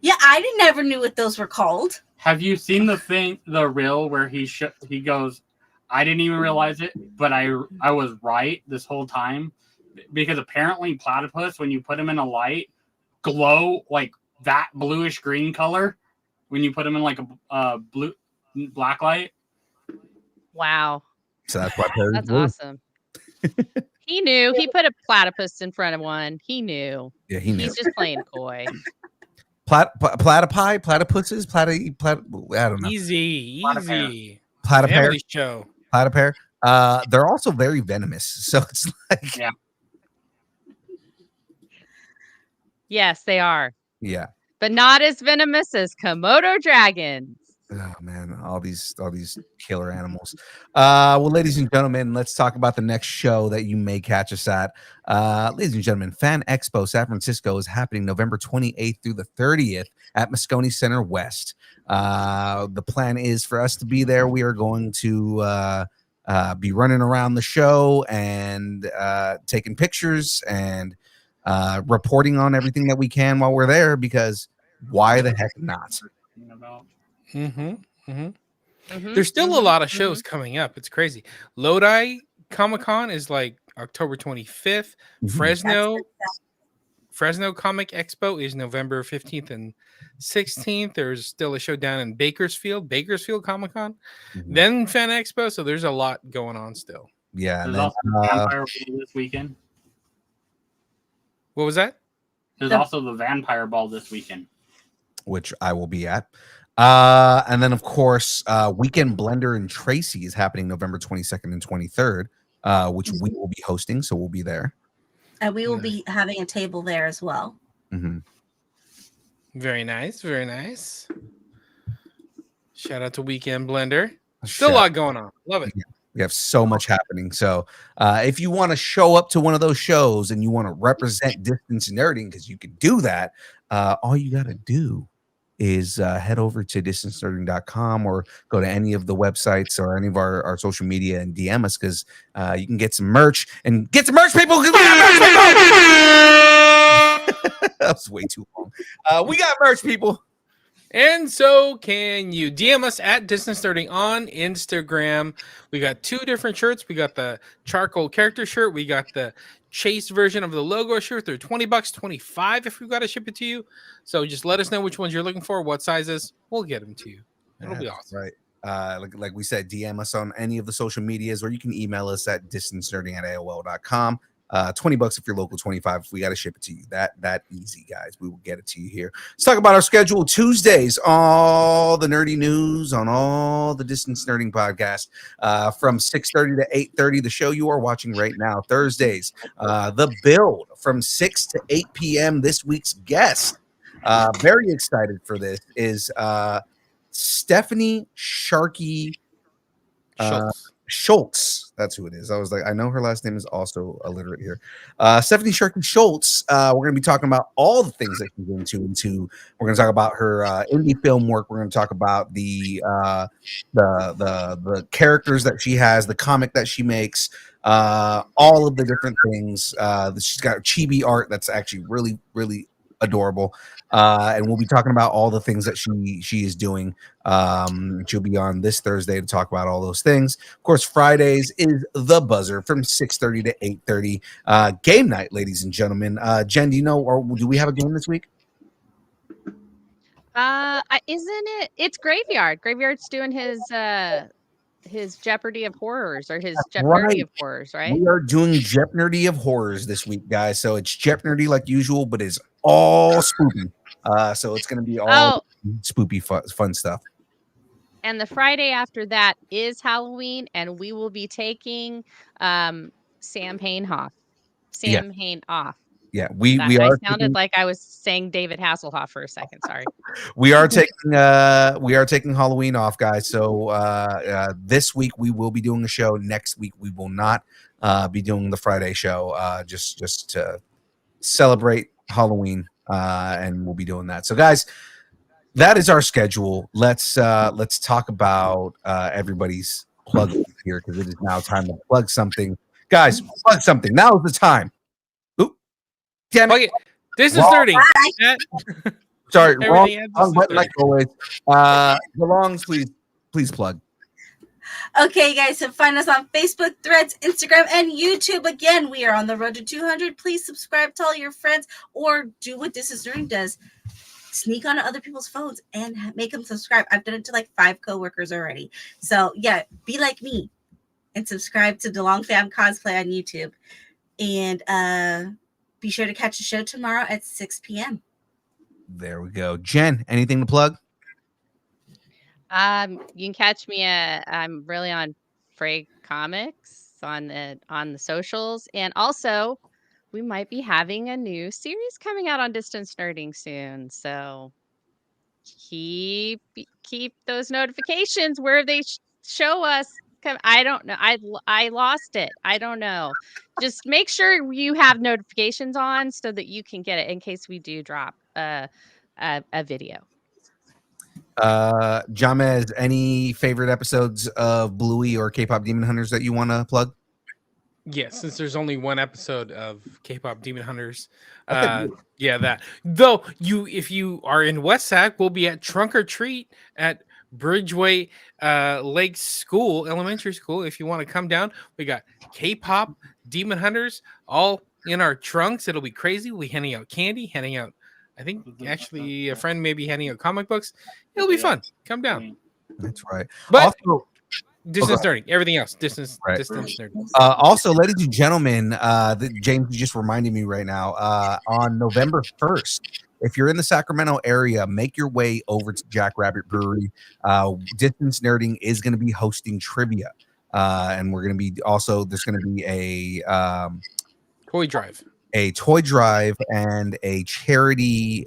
Yeah, I never knew what those were called. Have you seen the reel where he goes, I didn't even realize it, but I was right this whole time, because apparently platypus, when you put him in a light, glow like that bluish green color when you put him in like a black light. Wow. So that's why Perry's That's blue. awesome. He knew. He put a platypus in front of one. He knew. Yeah, he knew. He's just playing coy. Platypi, platypuses, I don't know. Easy. Platypair, Family show. platypair. They're also very venomous. So it's like, Yes, they are. yeah. But not as venomous as Komodo dragons. Oh man, all these killer animals. Well, ladies and gentlemen, let's talk about the next show that you may catch us at. Ladies and gentlemen, Fan Expo San Francisco is happening November 28th through the 30th at Moscone Center West. The plan is for us to be there. We are going to be running around the show and taking pictures and reporting on everything that we can while we're there, because why the heck not? There's still a lot of shows coming up. It's crazy. Lodi Comic-Con is like October 25th. Fresno Comic Expo is November 15th and 16th. There's still a show down in Bakersfield Comic-Con. Then Fan Expo. So there's a lot going on still. Yeah. There's then, also Vampire Ball this weekend. What was that? There's also the Vampire Ball this weekend, which I will be at. And then, of course, Weekend Blender and Tracy is happening November 22nd and 23rd, which we will be hosting. So we'll be there. And we will be having a table there as well. Very nice. Very nice. Shout out to Weekend Blender. Still a lot going on. Love it. We have so much happening. So if you want to show up to one of those shows and you want to represent distance nerding, because you can do that, all you got to do is head over to distancenerding.com or go to any of the websites or any of our social media and DM us, because you can get some merch and get some merch, people. 'Cause we got merch, people. That was way too long. We got merch, people. And so can you. DM us at Distance Nerding on Instagram. We got 2 different shirts. We got the charcoal character shirt. We got the chase version of the logo shirt. They're $20, $25 if we've got to ship it to you. So just let us know which ones you're looking for, what sizes. We'll get them to you. It'll be awesome. Right. Like we said, DM us on any of the social medias, or you can email us at distancenerding@aol.com. $20 if you're local, 25 if we got to ship it to you. That easy, guys. We will get it to you here. Let's talk about our schedule. Tuesdays, all the nerdy news on all the Distance Nerding podcast from 6:30 to 8:30. The show you are watching right now. Thursdays, the build from 6 to 8 p.m. This week's guest, very excited for this, is Stephanie Sharkey Schultz. That's who it is. I was like, I know her last name is also illiterate here. Stephanie Sharkey Schultz. We're going to be talking about all the things that she's into. We're going to talk about her indie film work. We're going to talk about the characters that she has, the comic that she makes, all of the different things. She's got chibi art that's actually really, really adorable. And we'll be talking about all the things that she is doing. She'll be on this Thursday to talk about all those things. Of course, Fridays is the buzzer from 6:30 to 8:30. Game night, ladies and gentlemen. Jen, do you know, or do we have a game this week? Isn't it? It's Graveyard. Graveyard's doing his Jeopardy of Horrors, or his Jeopardy of Horrors, right? We are doing Jeopardy of Horrors this week, guys. So it's Jeopardy like usual, but it's all spoopy. So it's going to be all spoopy fun stuff. And the Friday after that is Halloween, and we will be taking Sam Hain off. Hain off. Yeah, we I are. Sounded like I was saying David Hasselhoff for a second. Sorry. we are taking Halloween off, guys. So this week we will be doing a show. Next week we will not be doing the Friday show. Just to celebrate Halloween, and we'll be doing that. So, guys, that is our schedule. Let's talk about everybody's plug here, because it is now time to plug something. Guys, plug something. Now is the time. Damn it. This is Nerding. Sorry, wrong button like always. Belongs, please plug. Okay, guys, so find us on Facebook, Threads, Instagram, and YouTube. Again, we are on the road to 200. Please subscribe, tell all your friends, or do what Distance Nerding does. Sneak onto other people's phones and make them subscribe. I've done it to like 5 coworkers already. So, yeah, be like me and subscribe to DeLong Fam Cosplay on YouTube. And be sure to catch the show tomorrow at 6 p.m. There we go. Jen, anything to plug? You can catch me I'm really on Frey Comics on the socials, and also we might be having a new series coming out on Distance Nerding soon. So keep those notifications where they show us. I don't know. I lost it. I don't know. Just make sure you have notifications on so that you can get it in case we do drop a video. Jamez, any favorite episodes of Bluey or K-pop Demon Hunters that you want to plug? Yes, since there's only one episode of K-pop Demon Hunters. Okay. Yeah, that. Though if you are in West Sac, we'll be at Trunk or Treat at Bridgeway Lake School, elementary school. If you want to come down, we got K-pop Demon Hunters all in our trunks. It'll be crazy. We'll be handing out candy, handing out, I think actually a friend may be handing out comic books. It'll be fun. Come down. That's right. But also, Distance Nerding, everything else, distance Nerding. Also, ladies and gentlemen, James just reminded me right now, on November 1st, if you're in the Sacramento area, make your way over to Jackrabbit Brewery. Distance Nerding is going to be hosting trivia. And we're going to be there's going to be a toy drive. A toy drive and a charity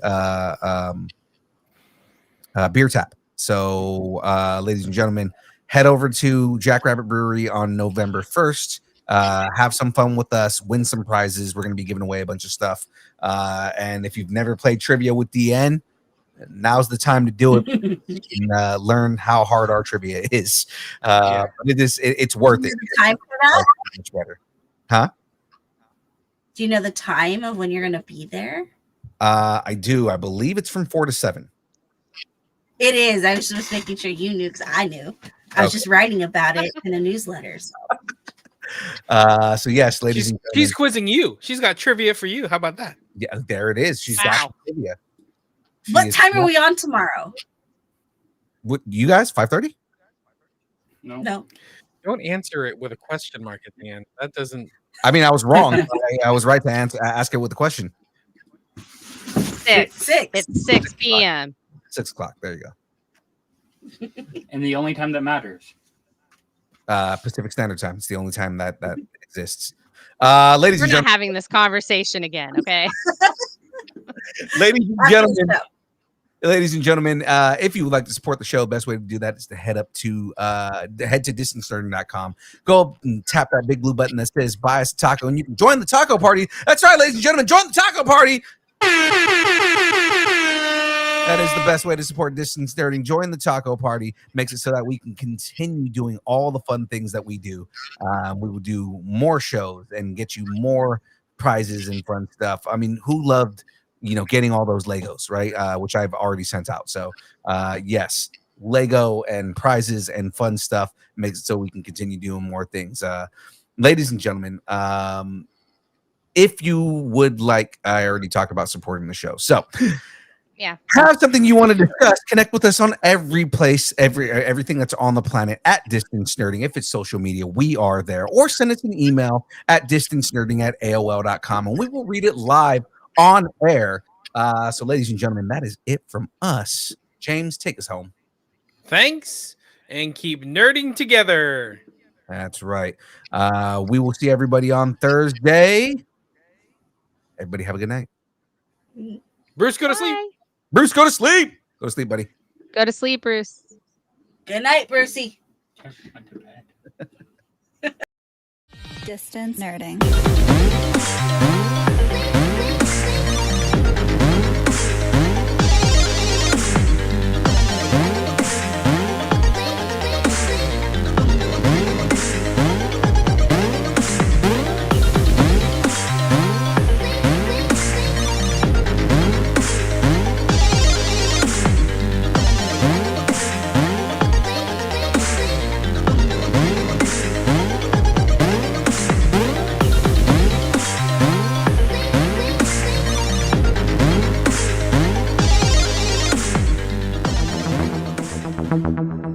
beer tap. So, ladies and gentlemen, head over to Jackrabbit Brewery on November 1st. Have some fun with us, win some prizes. We're going to be giving away a bunch of stuff. And if you've never played trivia with DN, now's the time to do it. And learn how hard our trivia is. But it's worth it. Time for that? Much better. Huh? Do you know the time of when you're going to be there? I do. I believe it's from 4 to 7. It is. I was just making sure you knew because I knew. I was just writing about it in a newsletter. So yes, ladies and gentlemen. She's quizzing you. She's got trivia for you. How about that? Yeah, there it is. She's got trivia. What time are we on tomorrow? What, you guys? 5:30? No. Don't answer it with a question mark at the end. That doesn't. I mean, I was wrong. I was right to ask it with the question. 6. It's 6 p.m. 6 o'clock. There you go. And the only time that matters. Pacific Standard Time. It's the only time that exists. Ladies We're and not gentlemen. having this conversation again, okay? Ladies and gentlemen, if you would like to support the show, best way to do that is to head to distanceNerding.com. Go up and tap that big blue button that says buy us a taco, and you can join the taco party. That's right, ladies and gentlemen, join the taco party. That is the best way to support Distance Nerding. Join the taco party. Makes it so that we can continue doing all the fun things that we do. We will do more shows and get you more prizes and fun stuff. I mean, who loved getting all those Legos, right? Which I've already sent out. So yes, Lego and prizes and fun stuff makes it so we can continue doing more things. Ladies and gentlemen, if you would like, I already talked about supporting the show. So yeah, have something you want to discuss, connect with us on every place, everything that's on the planet at Distance Nerding. If it's social media, we are there. Or send us an email at distancenerding@aol.com, and we will read it live on air. So ladies and gentlemen, that is it from us. James, take us home. Thanks, and keep nerding together. That's right. We will see everybody on Thursday. Everybody have a good night. Bruce, go to sleep. Bruce, go to sleep. Go to sleep, buddy. Go to sleep, Bruce. Good night, Percy. Distance Nerding. Thank you.